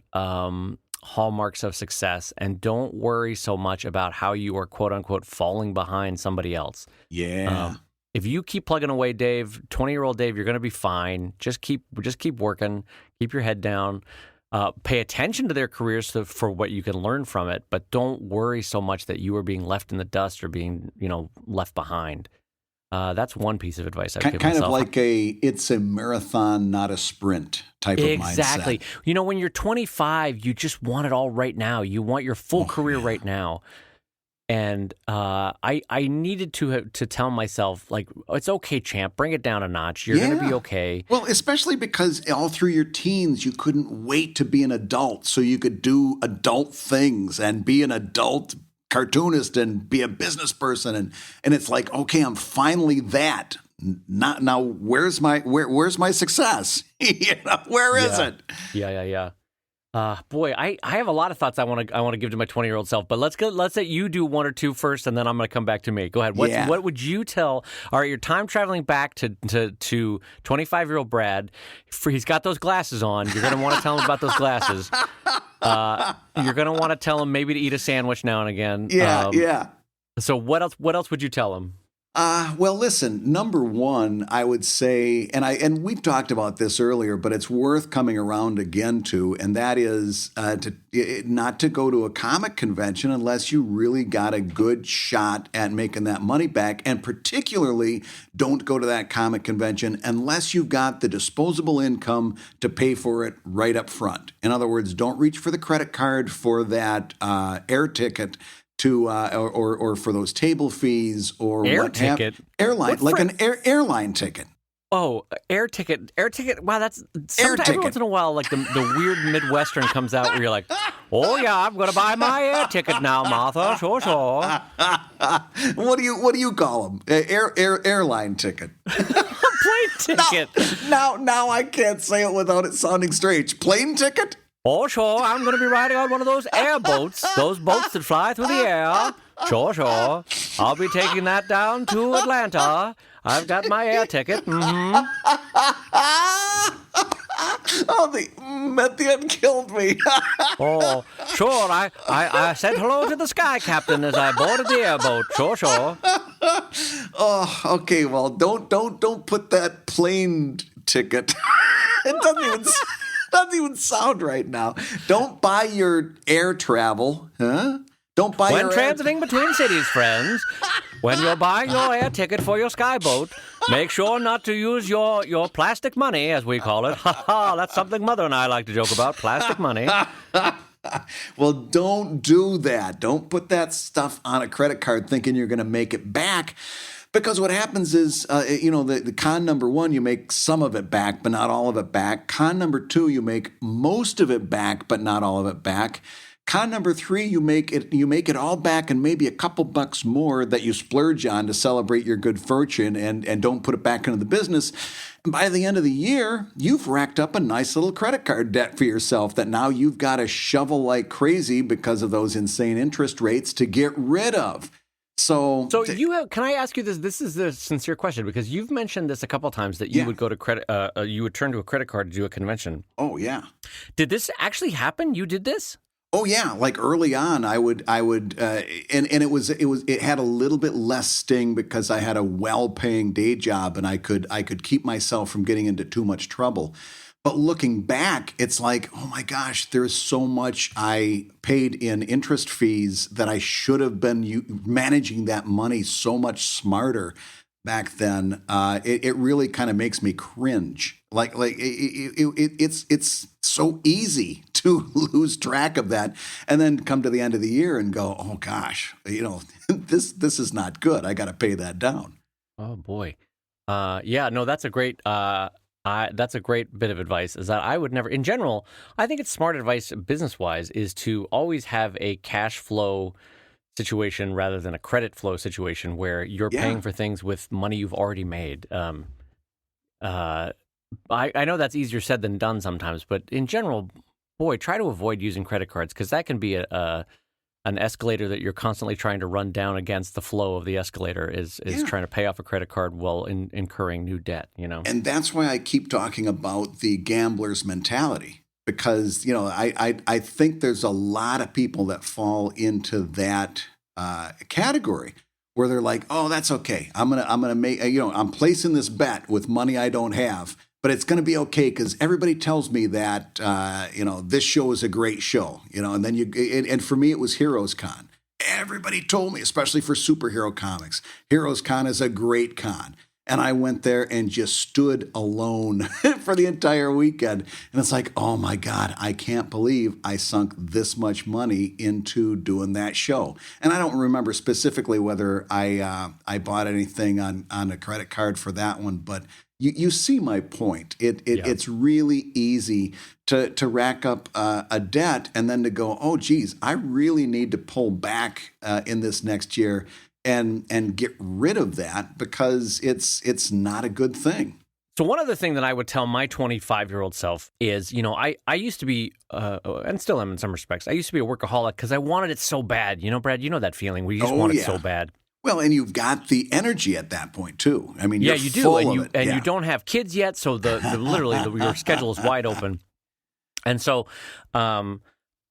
hallmarks of success, and don't worry so much about how you are quote unquote falling behind somebody else. Yeah. If you keep plugging away, Dave, 20-year-old Dave, you're going to be fine. Just keep working. Keep your head down. Pay attention to their careers for what you can learn from it, but don't worry so much that you are being left in the dust or being, left behind. That's one piece of advice I would give myself. Kind of like it's a marathon, not a sprint type of mindset. Exactly. When you're 25, you just want it all right now. You want your full career right now. And I needed to tell myself, like, it's okay, champ. Bring it down a notch. You're going to be okay. Well, especially because all through your teens, you couldn't wait to be an adult so you could do adult things and be an adult cartoonist and be a business person. And it's like, okay, I'm finally that. Not now. Where's my success? Where is it? Yeah. Boy, I have a lot of thoughts I want to give to my 20-year-old self, but let's let you do one or two first, and then I'm going to come back to me. Go ahead. What would you tell? All right, you're time traveling back to 25-year-old Brad. He's got those glasses on. You're going to want to tell him about those glasses. You're going to want to tell him maybe to eat a sandwich now and again. Yeah. So what else would you tell him? Well, listen, number one, I would say, and we've talked about this earlier, but it's worth coming around again to, and that is not to go to a comic convention unless you really got a good shot at making that money back. And particularly, don't go to that comic convention unless you've got the disposable income to pay for it right up front. In other words, don't reach for the credit card for that air ticket to or for those table fees or airline, like an airline ticket. Oh, air ticket. Wow, that's every once in a while, like the weird Midwestern comes out where you're like, oh yeah, I'm gonna buy my air ticket now, Martha. Sure. What do you call them? Airline ticket. Plane ticket. Now I can't say it without it sounding strange. Plane ticket. Oh, sure, I'm going to be riding on one of those airboats, those boats that fly through the air. Sure. I'll be taking that down to Atlanta. I've got my air ticket. Mm-hmm. Oh, the end killed me. Oh, sure, I said hello to the sky captain as I boarded the airboat. Sure. Oh, okay, well, don't put that plane ticket. It doesn't even sound right now. Don't buy your air travel, huh? Don't buy when transiting between cities, friends. When you're buying your air ticket for your skyboat, make sure not to use your plastic money, as we call it. Ha ha! That's something Mother and I like to joke about. Plastic money. Well, don't do that. Don't put that stuff on a credit card thinking you're going to make it back. Because what happens is, the con number one, you make some of it back, but not all of it back. Con number two, you make most of it back, but not all of it back. Con number three, you make it all back and maybe a couple bucks more that you splurge on to celebrate your good fortune and don't put it back into the business. And by the end of the year, you've racked up a nice little credit card debt for yourself that now you've got to shovel like crazy because of those insane interest rates to get rid of. So can I ask you this? This is a sincere question because you've mentioned this a couple of times that you would go to you would turn to a credit card to do a convention. Oh yeah. Did this actually happen? You did this? Oh yeah. Like early on, I would, and it had a little bit less sting because I had a well-paying day job and I could keep myself from getting into too much trouble. But looking back, it's like, oh my gosh, there's so much I paid in interest fees that I should have been managing that money so much smarter back then. It really kind of makes me cringe. It's so easy to lose track of that, and then come to the end of the year and go, oh gosh, this is not good. I got to pay that down. Oh boy, that's a great. That's a great bit of advice, is that I would never, in general, I think it's smart advice business-wise, is to always have a cash flow situation rather than a credit flow situation where you're paying for things with money you've already made. I know that's easier said than done sometimes, but in general, boy, try to avoid using credit cards because that can be an escalator that you're constantly trying to run down against. The flow of the escalator is trying to pay off a credit card while incurring new debt, And that's why I keep talking about the gambler's mentality, because, I think there's a lot of people that fall into that category where they're like, oh, that's okay. I'm gonna make, I'm placing this bet with money I don't have, but it's gonna be okay because everybody tells me that this show is a great show, and then and for me it was Heroes Con. Everybody told me, especially for superhero comics, Heroes Con is a great con. And I went there and just stood alone for the entire weekend. And it's like, oh my God, I can't believe I sunk this much money into doing that show. And I don't remember specifically whether I bought anything on a credit card for that one, but you see my point. It's really easy to rack up a debt and then to go, oh geez, I really need to pull back in this next year and get rid of that because it's not a good thing. So one other thing that I would tell my 25-year-old self is, I used to be, and still am in some respects, I used to be a workaholic because I wanted it so bad. Brad, you know that feeling where you just want it so bad. Well, and you've got the energy at that point too. I mean, yeah, you're you do, full and of it. You don't have kids yet, so literally your schedule is wide open. And so,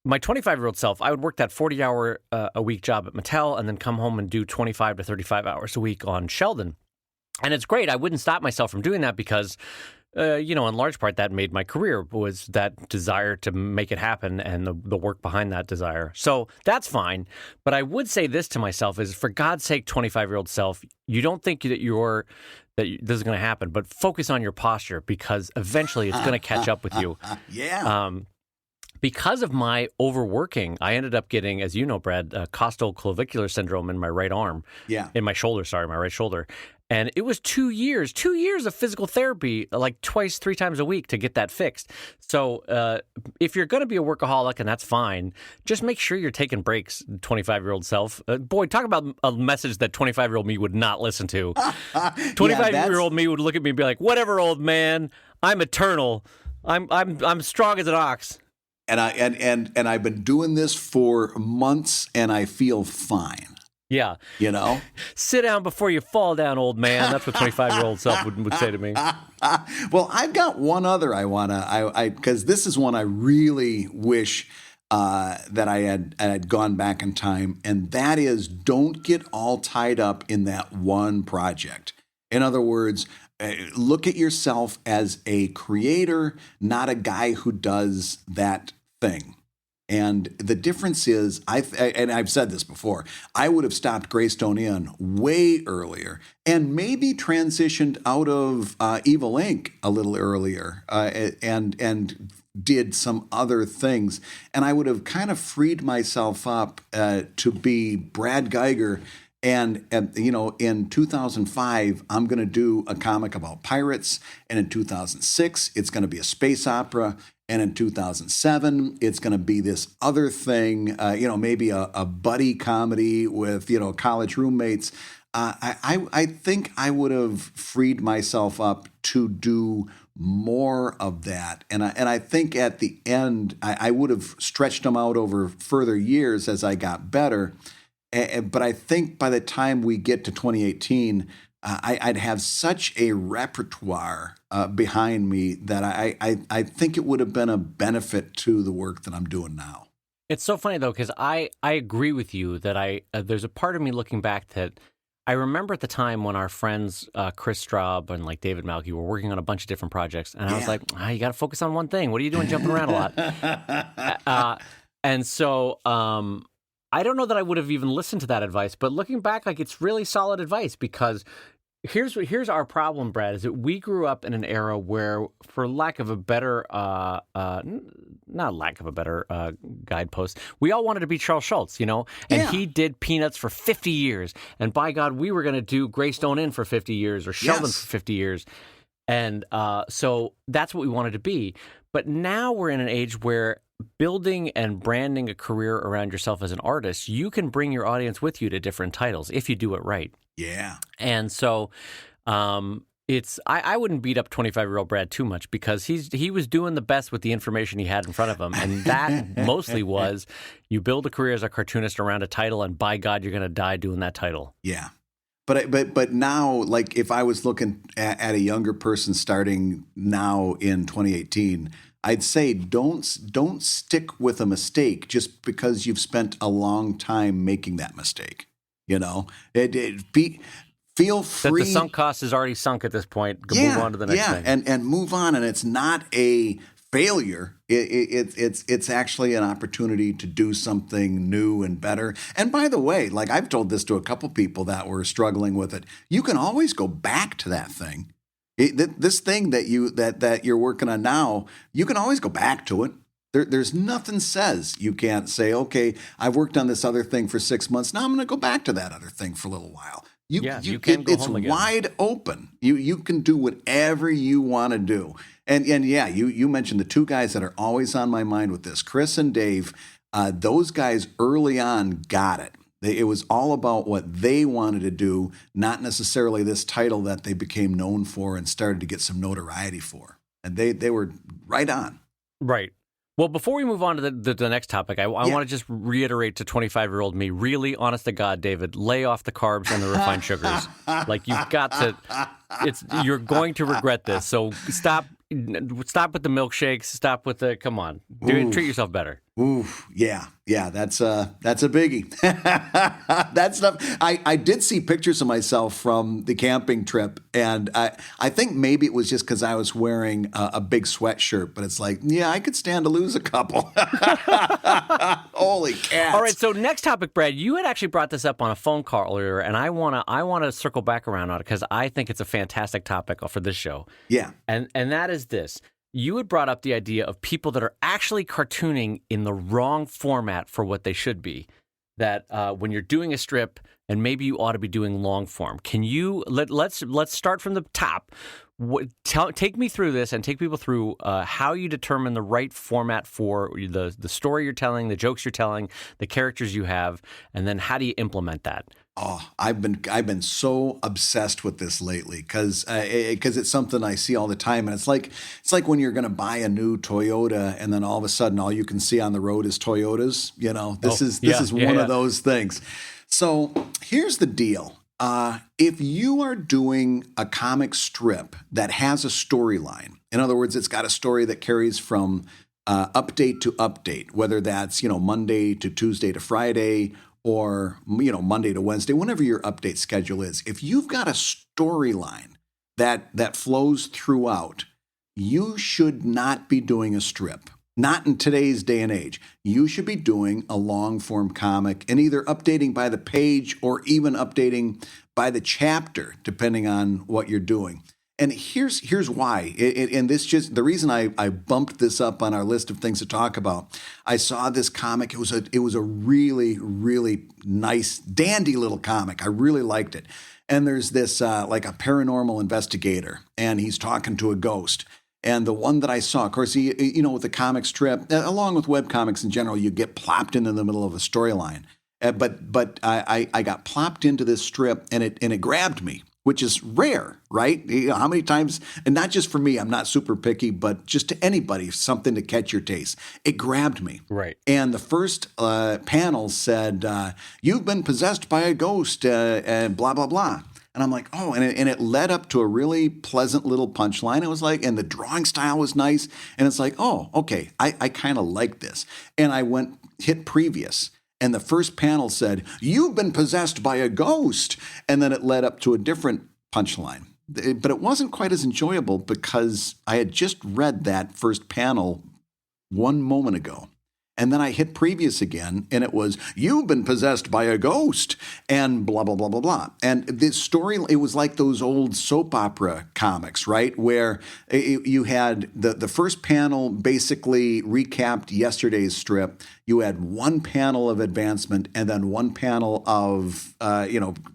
my 25-year-old self, I would work that 40-hour a week job at Mattel and then come home and do 25 to 35 hours a week on Sheldon. And it's great. I wouldn't stop myself from doing that because, in large part, that made my career, was that desire to make it happen and the work behind that desire. So that's fine. But I would say this to myself is, for God's sake, 25-year-old self, you don't think that this is going to happen, but focus on your posture because eventually it's going to catch up with you. Yeah. Because of my overworking, I ended up getting, as you know, Brad, costoclavicular syndrome in my right arm. Yeah. In my shoulder, my right shoulder. And it was 2 years of physical therapy, like twice, 3 times a week to get that fixed. So if you're going to be a workaholic, and that's fine, just make sure you're taking breaks, 25-year-old self. Boy, talk about a message that 25-year-old me would not listen to. 25-year-old me would look at me and be like, whatever, old man, I'm eternal. I'm strong as an ox. And I've been doing this for months, and I feel fine. Yeah. Sit down before you fall down, old man. That's what 25-year-old self would say to me. Well, I've got one other because this is one I really wish that I had gone back in time, and that is, don't get all tied up in that one project. In other words, look at yourself as a creator, not a guy who does that thing. And the difference is, I've said this before, I would have stopped Greystone Inn way earlier and maybe transitioned out of Evil Inc. a little earlier and did some other things. And I would have kind of freed myself up to be Brad Geiger. And in 2005, I'm going to do a comic about pirates. And in 2006, it's going to be a space opera. And in 2007, it's going to be this other thing, maybe a buddy comedy with, college roommates. I think I would have freed myself up to do more of that. And I think at the end, I would have stretched them out over further years as I got better. But I think by the time we get to 2018, I'd have such a repertoire behind me that I think it would have been a benefit to the work that I'm doing now. It's so funny, though, because I agree with you that there's a part of me looking back that I remember at the time when our friends Chris Straub and like David Malky were working on a bunch of different projects. And I was like, you got to focus on one thing. What are you doing jumping around a lot? And so I don't know that I would have even listened to that advice, but looking back, like, it's really solid advice, because here's our problem, Brad, is that we grew up in an era where, for lack of a better, not lack of a better guidepost, we all wanted to be Charles Schultz, and he did Peanuts for 50 years, and by God, we were going to do Greystone Inn for 50 years or Sheldon for 50 years. And so that's what we wanted to be. But now we're in an age where building and branding a career around yourself as an artist, you can bring your audience with you to different titles if you do it right. Yeah. And so I wouldn't beat up 25-year-old Brad too much, because he was doing the best with the information he had in front of him. And that mostly was, you build a career as a cartoonist around a title, and by God, you're going to die doing that title. Yeah. But now, like, if I was looking at a younger person starting now in 2018, I'd say don't stick with a mistake just because you've spent a long time making that mistake. Feel free. That the sunk cost is already sunk at this point. Move on to the next thing. And move on. And it's not a failure. It's actually an opportunity to do something new and better. And by the way, like I've told this to a couple people that were struggling with it, you can always go back to that thing. This thing that you're working on now, you can always go back to it. There's nothing says you can't say, okay, I've worked on this other thing for 6 months. Now I'm going to go back to that other thing for a little while. You can go it's home again. Wide open. You can do whatever you want to do. And yeah, you mentioned the two guys that are always on my mind with this, Chris and Dave. Those guys early on got it. It was all about what they wanted to do, not necessarily this title that they became known for and started to get some notoriety for. And they were right on. Right. Well, before we move on to the next topic, I want to just reiterate to 25-year-old me, really, honest to God, David, lay off the carbs and the refined sugars. Like, you've got to, you're going to regret this. So stop with the milkshakes. Stop with the, come on, treat yourself better. Ooh, yeah, that's a biggie. That stuff. I did see pictures of myself from the camping trip, and I think maybe it was just because I was wearing a big sweatshirt. But it's like, yeah, I could stand to lose a couple. Holy cats! All right, so next topic, Brad. You had actually brought this up on a phone call earlier, and I wanna circle back around on it because I think it's a fantastic topic for this show. Yeah, and that is this. You had brought up the idea of people that are actually cartooning in the wrong format for what they should be. That when you're doing a strip, and maybe you ought to be doing long form. Can you let's start from the top. Take me through this and take people through how you determine the right format for the story you're telling, the jokes you're telling, the characters you have, and then how do you implement that? Oh, I've been so obsessed with this lately because it's something I see all the time, and it's like when you're going to buy a new Toyota, and then all of a sudden all you can see on the road is Toyotas. This is one of those things. So here's the deal: if you are doing a comic strip that has a storyline, in other words, it's got a story that carries from update to update, whether that's Monday to Tuesday to Friday, or Monday to Wednesday, whenever your update schedule is. If you've got a storyline that flows throughout, you should not be doing a strip. Not in today's day and age. You should be doing a long form comic and either updating by the page or even updating by the chapter, depending on what you're doing. And here's why. And this just the reason I bumped this up on our list of things to talk about. I saw this comic. It was a really, really nice, dandy little comic. I really liked it. And there's this like a paranormal investigator, and he's talking to a ghost. And the one that I saw, of course, with the comic strip, along with webcomics in general, you get plopped into the middle of a storyline. But I got plopped into this strip, and it grabbed me, which is rare, right? How many times, and not just for me, I'm not super picky, but just to anybody, something to catch your taste. It grabbed me. Right. And the first panel said, you've been possessed by a ghost, and blah, blah, blah. And I'm like, oh, and it led up to a really pleasant little punchline. It was like, and the drawing style was nice. And it's like, oh, okay, I kind of like this. And I hit previous. And the first panel said, you've been possessed by a ghost. And then it led up to a different punchline. But it wasn't quite as enjoyable because I had just read that first panel 1 moment ago. And then I hit previous again, and it was, you've been possessed by a ghost, and blah, blah, blah, blah, blah. And this story, it was like those old soap opera comics, right? Where you had the first panel basically recapped yesterday's strip. You had one panel of advancement and then one panel of,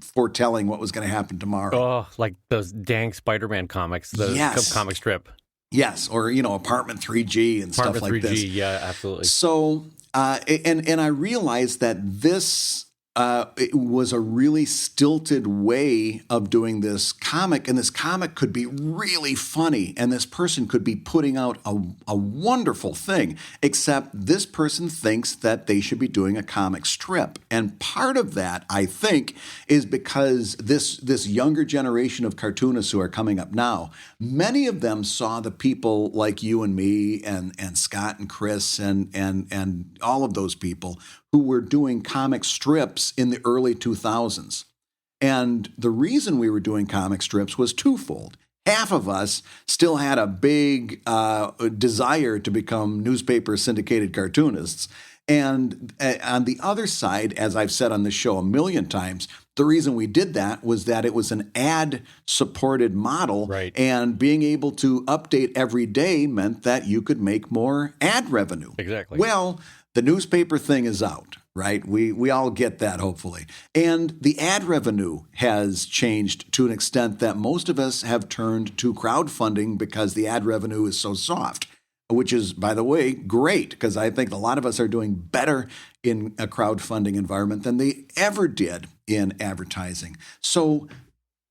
foretelling what was going to happen tomorrow. Oh, like those dang Spider-Man comics, the comic strip. Yes, or Apartment 3G and stuff like this. Apartment 3G, yeah, absolutely. So, and I realized that this it was a really stilted way of doing this comic, and this comic could be really funny, and this person could be putting out a wonderful thing, except this person thinks that they should be doing a comic strip. And part of that, I think, is because this younger generation of cartoonists who are coming up now, many of them saw the people like you and me and Scott and Chris and all of those people who were doing comic strips in the early 2000s. And the reason we were doing comic strips was twofold. Half of us still had a big desire to become newspaper syndicated cartoonists. And on the other side, as I've said on this show a million times, the reason we did that was that it was an ad-supported model. Right. And being able to update every day meant that you could make more ad revenue. Exactly. Well, the newspaper thing is out, right? We all get that, hopefully. And the ad revenue has changed to an extent that most of us have turned to crowdfunding because the ad revenue is so soft, which is, by the way, great, because I think a lot of us are doing better in a crowdfunding environment than they ever did in advertising. So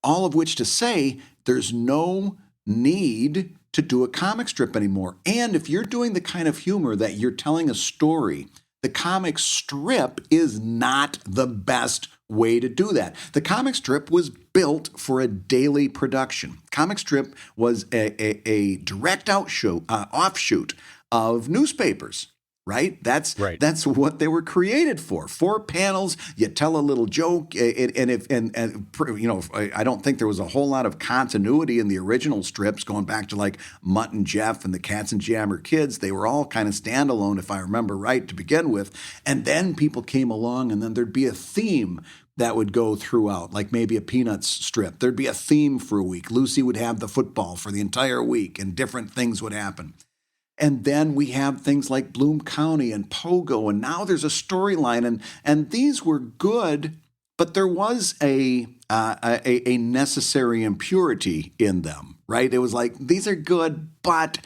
all of which to say, there's no need to do a comic strip anymore. And if you're doing the kind of humor that you're telling a story, the comic strip is not the best way to do that. The comic strip was built for a daily production. Comic strip was a direct offshoot of newspapers. Right? That's what they were created for. 4 panels, you tell a little joke, I don't think there was a whole lot of continuity in the original strips going back to like Mutt and Jeff and the Katzenjammer Kids. They were all kind of standalone, if I remember right, to begin with. And then people came along, and then there'd be a theme that would go throughout, like maybe a Peanuts strip. There'd be a theme for a week. Lucy would have the football for the entire week, and different things would happen. And then we have things like Bloom County and Pogo, and now there's a storyline, and these were good, but there was a necessary impurity in them, right? It was like, these are good, but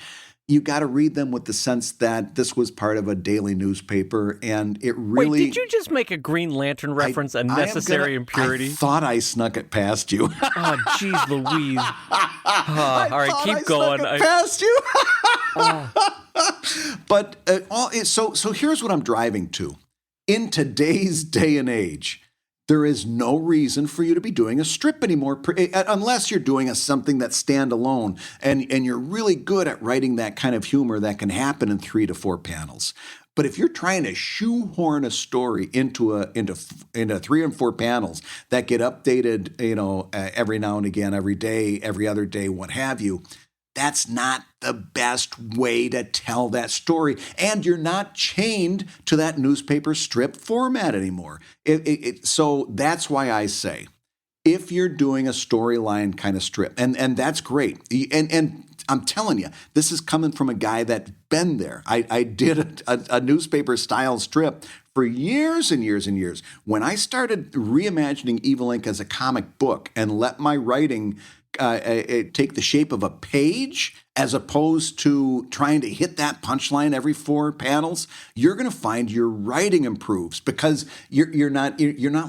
you got to read them with the sense that this was part of a daily newspaper, and it really... Wait, did you just make a Green Lantern reference, a necessary impurity? I thought I snuck it past you. Oh, jeez Louise. All right, keep going. Snuck it past you. But so here's what I'm driving to. In today's day and age, there is no reason for you to be doing a strip anymore, unless you're doing something that's standalone and you're really good at writing that kind of humor that can happen in 3 to 4 panels. But if you're trying to shoehorn a story into 3 and 4 panels that get updated, every now and again, every day, every other day, what have you, that's not the best way to tell that story. And you're not chained to that newspaper strip format anymore. So that's why I say, if you're doing a storyline kind of strip, and that's great. And I'm telling you, this is coming from a guy that's been there. I did a newspaper style strip for years and years and years. When I started reimagining Evil Inc. as a comic book and let my writing take the shape of a page as opposed to trying to hit that punchline every 4 panels, you're going to find your writing improves, because you're not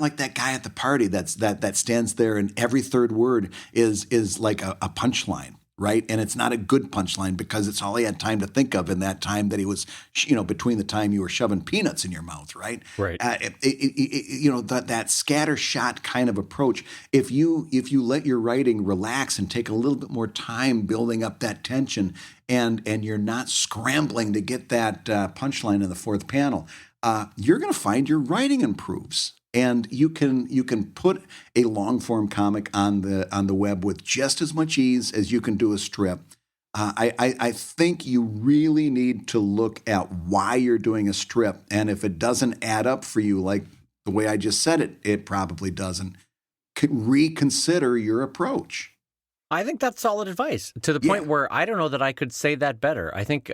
like that guy at the party that stands there and every third word is like a punchline. Right. And it's not a good punchline because it's all he had time to think of in that time that he was, between the time you were shoving peanuts in your mouth. Right. Right. That scattershot kind of approach. If you let your writing relax and take a little bit more time building up that tension, and you're not scrambling to get that punchline in the 4th panel, you're going to find your writing improves. And you can put a long form comic on the web with just as much ease as you can do a strip. I think you really need to look at why you're doing a strip, and if it doesn't add up for you, like the way I just said it probably doesn't, reconsider your approach. I think that's solid advice, to the point where I don't know that I could say that better. I think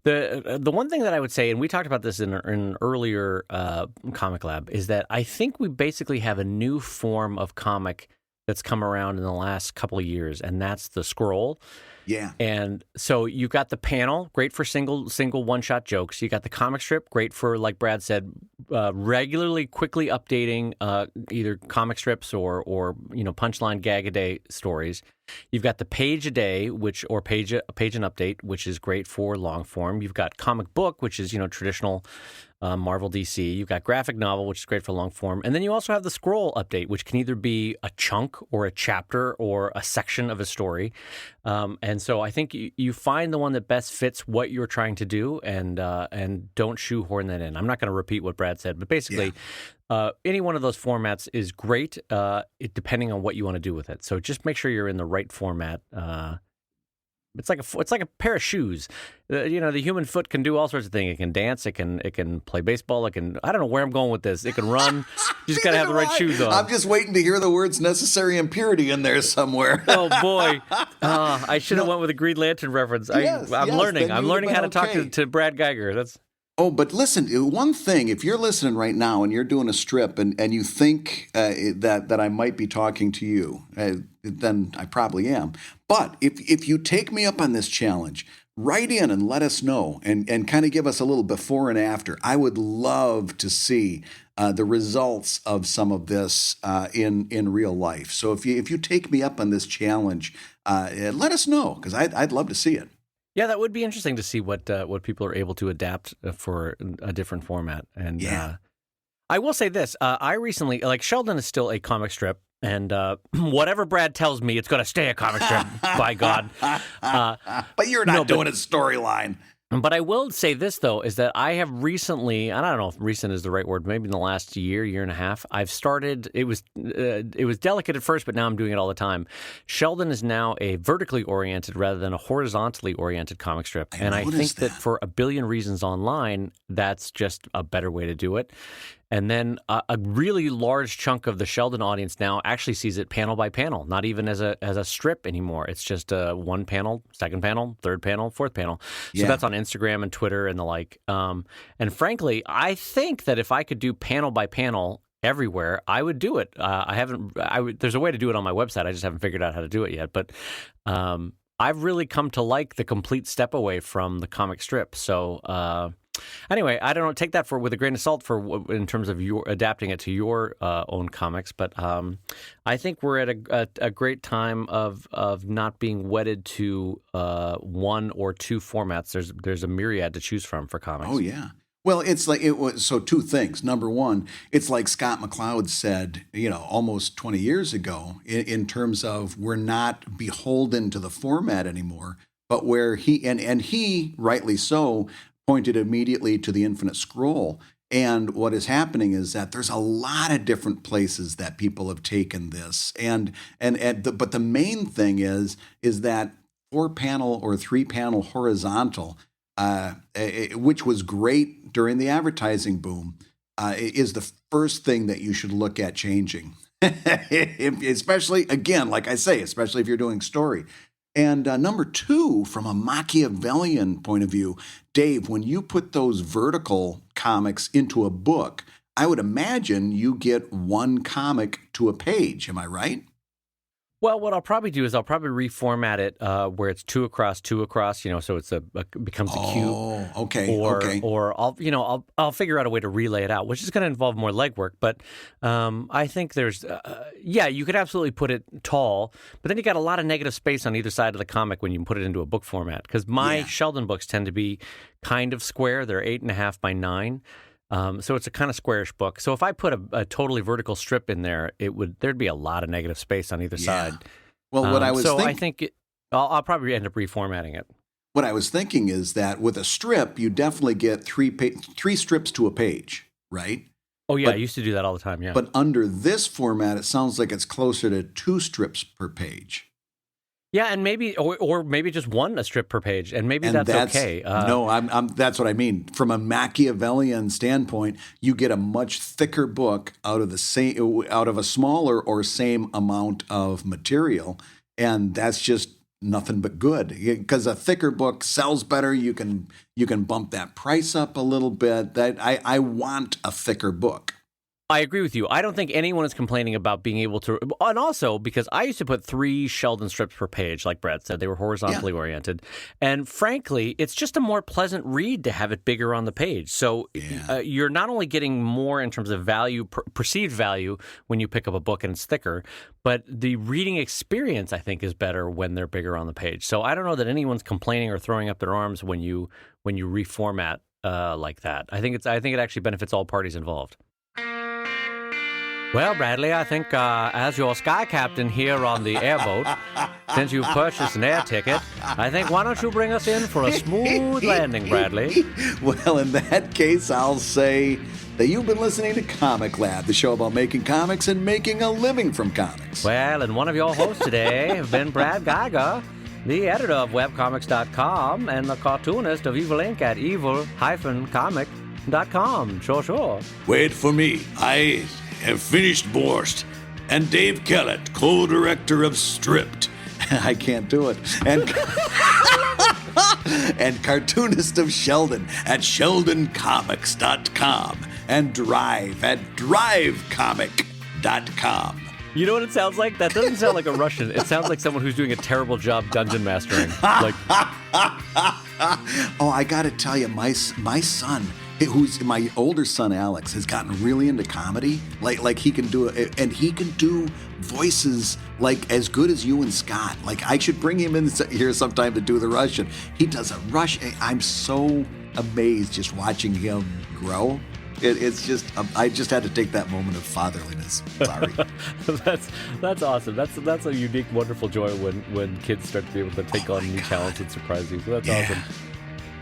the one thing that I would say, and we talked about this in an earlier Comic Lab, is that I think we basically have a new form of comic that's come around in the last couple of years, and that's the scroll. Yeah. And so you got the panel, great for single one-shot jokes. You got the comic strip, great for, like Brad said, regularly, quickly updating either comic strips or punchline gag-a-day stories. You've got the page a day, or page an update, which is great for long form. You've got comic book, which is traditional Marvel DC. You've got graphic novel, which is great for long form. And then you also have the scroll update, which can either be a chunk or a chapter or a section of a story. And so I think you find the one that best fits what you're trying to do and don't shoehorn that in. I'm not going to repeat what Brad said, but basically any one of those formats is great depending on what you want to do with it. So just make sure you're in the right format. It's like a pair of shoes. The human foot can do all sorts of things. It can dance. It can play baseball. I don't know where I'm going with this. It can run. You just got to have the right shoes on. I'm just waiting to hear the words necessary and purity in there somewhere. Oh, boy. I should have went with a Green Lantern reference. I'm learning. I'm learning how to talk to Brad Geiger. Oh, but listen, one thing, if you're listening right now and you're doing a strip and you think that I might be talking to you, then I probably am. But if you take me up on this challenge, write in and let us know and kind of give us a little before and after. I would love to see the results of some of this in real life. So if you take me up on this challenge, let us know, because I'd love to see it. Yeah, that would be interesting to see what people are able to adapt for a different format. And I will say this: I recently, Sheldon is still a comic strip, and whatever Brad tells me, it's going to stay a comic strip. By God! But you're not doing a storyline. But I will say this, though, is that I have recently, and I don't know if recent is the right word, maybe in the last year and a half, I've started, it was delicate at first, but now I'm doing it all the time. Sheldon is now a vertically oriented rather than a horizontally oriented comic strip. I think that for a billion reasons online, that's just a better way to do it. And then a really large chunk of the Sheldon audience now actually sees it panel by panel, not even as a strip anymore. It's just one panel, second panel, third panel, fourth panel. So that's on Instagram and Twitter and the like. And frankly, I think that if I could do panel by panel everywhere, I would do it. There's a way to do it on my website. I just haven't figured out how to do it yet. But I've really come to like the complete step away from the comic strip. So anyway, I don't know. Take that with a grain of salt in terms of your adapting it to your own comics. But I think we're at a great time of not being wedded to one or two formats. There's a myriad to choose from for comics. Oh yeah. Well, it's like it was. So two things. Number one, it's like Scott McCloud said, almost 20 years ago, in terms of we're not beholden to the format anymore, but where he rightly so pointed immediately to the Infinite Scroll. And what is happening is that there's a lot of different places that people have taken this. But the main thing is that 4-panel or 3-panel horizontal, which was great during the advertising boom, is the first thing that you should look at changing. Especially, again, like I say, especially if you're doing story. And number two, from a Machiavellian point of view, Dave, when you put those vertical comics into a book, I would imagine you get one comic to a page. Am I right? Well, what I'll probably do is I'll probably reformat it where it's 2 across, 2 across, so it's becomes a cube. Oh, okay. Or I'll figure out a way to relay it out, which is going to involve more legwork. But I think there's you could absolutely put it tall, but then you got a lot of negative space on either side of the comic when you put it into a book format. Because my Sheldon books tend to be kind of square; they're 8.5 by 9. So it's a kind of squarish book. So if I put a totally vertical strip in there, there'd be a lot of negative space on either side. Well, what I was I think I'll probably end up reformatting it. What I was thinking is that with a strip, you definitely get three strips to a page, right? Oh yeah, I used to do that all the time. Yeah, but under this format, it sounds like it's closer to 2 strips per page. Yeah, and maybe or maybe just a strip per page, and that's okay. No, that's what I mean. From a Machiavellian standpoint, you get a much thicker book out of a smaller or same amount of material, and that's just nothing but good. Because a thicker book sells better. You can bump that price up a little bit. That I want a thicker book. I agree with you. I don't think anyone is complaining about being able to, and also because I used to put 3 Sheldon strips per page, like Brad said, they were horizontally oriented. And frankly, it's just a more pleasant read to have it bigger on the page. So you're not only getting more in terms of value, perceived value when you pick up a book and it's thicker, but the reading experience, I think, is better when they're bigger on the page. So I don't know that anyone's complaining or throwing up their arms when you reformat like that. I think it actually benefits all parties involved. Well, Bradley, I think as your sky captain here on the airboat, since you've purchased an air ticket, I think why don't you bring us in for a smooth landing, Bradley? Well, in that case, I'll say that you've been listening to Comic Lab, the show about making comics and making a living from comics. Well, and one of your hosts today have been Brad Geiger, the editor of webcomics.com and the cartoonist of Evil Inc. at evil-comic.com. Sure. Wait for me. I have finished Borscht. And Dave Kellett, co-director of Stripped. I can't do it. And cartoonist of Sheldon at sheldoncomics.com. And Drive at drivecomic.com. You know what it sounds like? That doesn't sound like a Russian. It sounds like someone who's doing a terrible job dungeon mastering. Oh, I got to tell you, my son, who's my older son, Alex, has gotten really into comedy. Like he can do it, and he can do voices like as good as you and Scott. Like I should bring him in here sometime to do the Russian. He does a Russian. I'm so amazed just watching him grow. It's just I just had to take that moment of fatherliness. Sorry. That's awesome. That's a unique, wonderful joy when kids start to be able to take on new talents and surprise you. So that's awesome.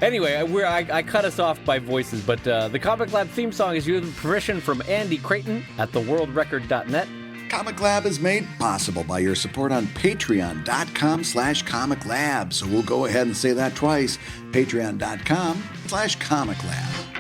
Anyway, I cut us off by voices, but the Comic Lab theme song is used with permission from Andy Creighton at theworldrecord.net. Comic Lab is made possible by your support on patreon.com/comiclab. So we'll go ahead and say that twice, patreon.com/comiclab.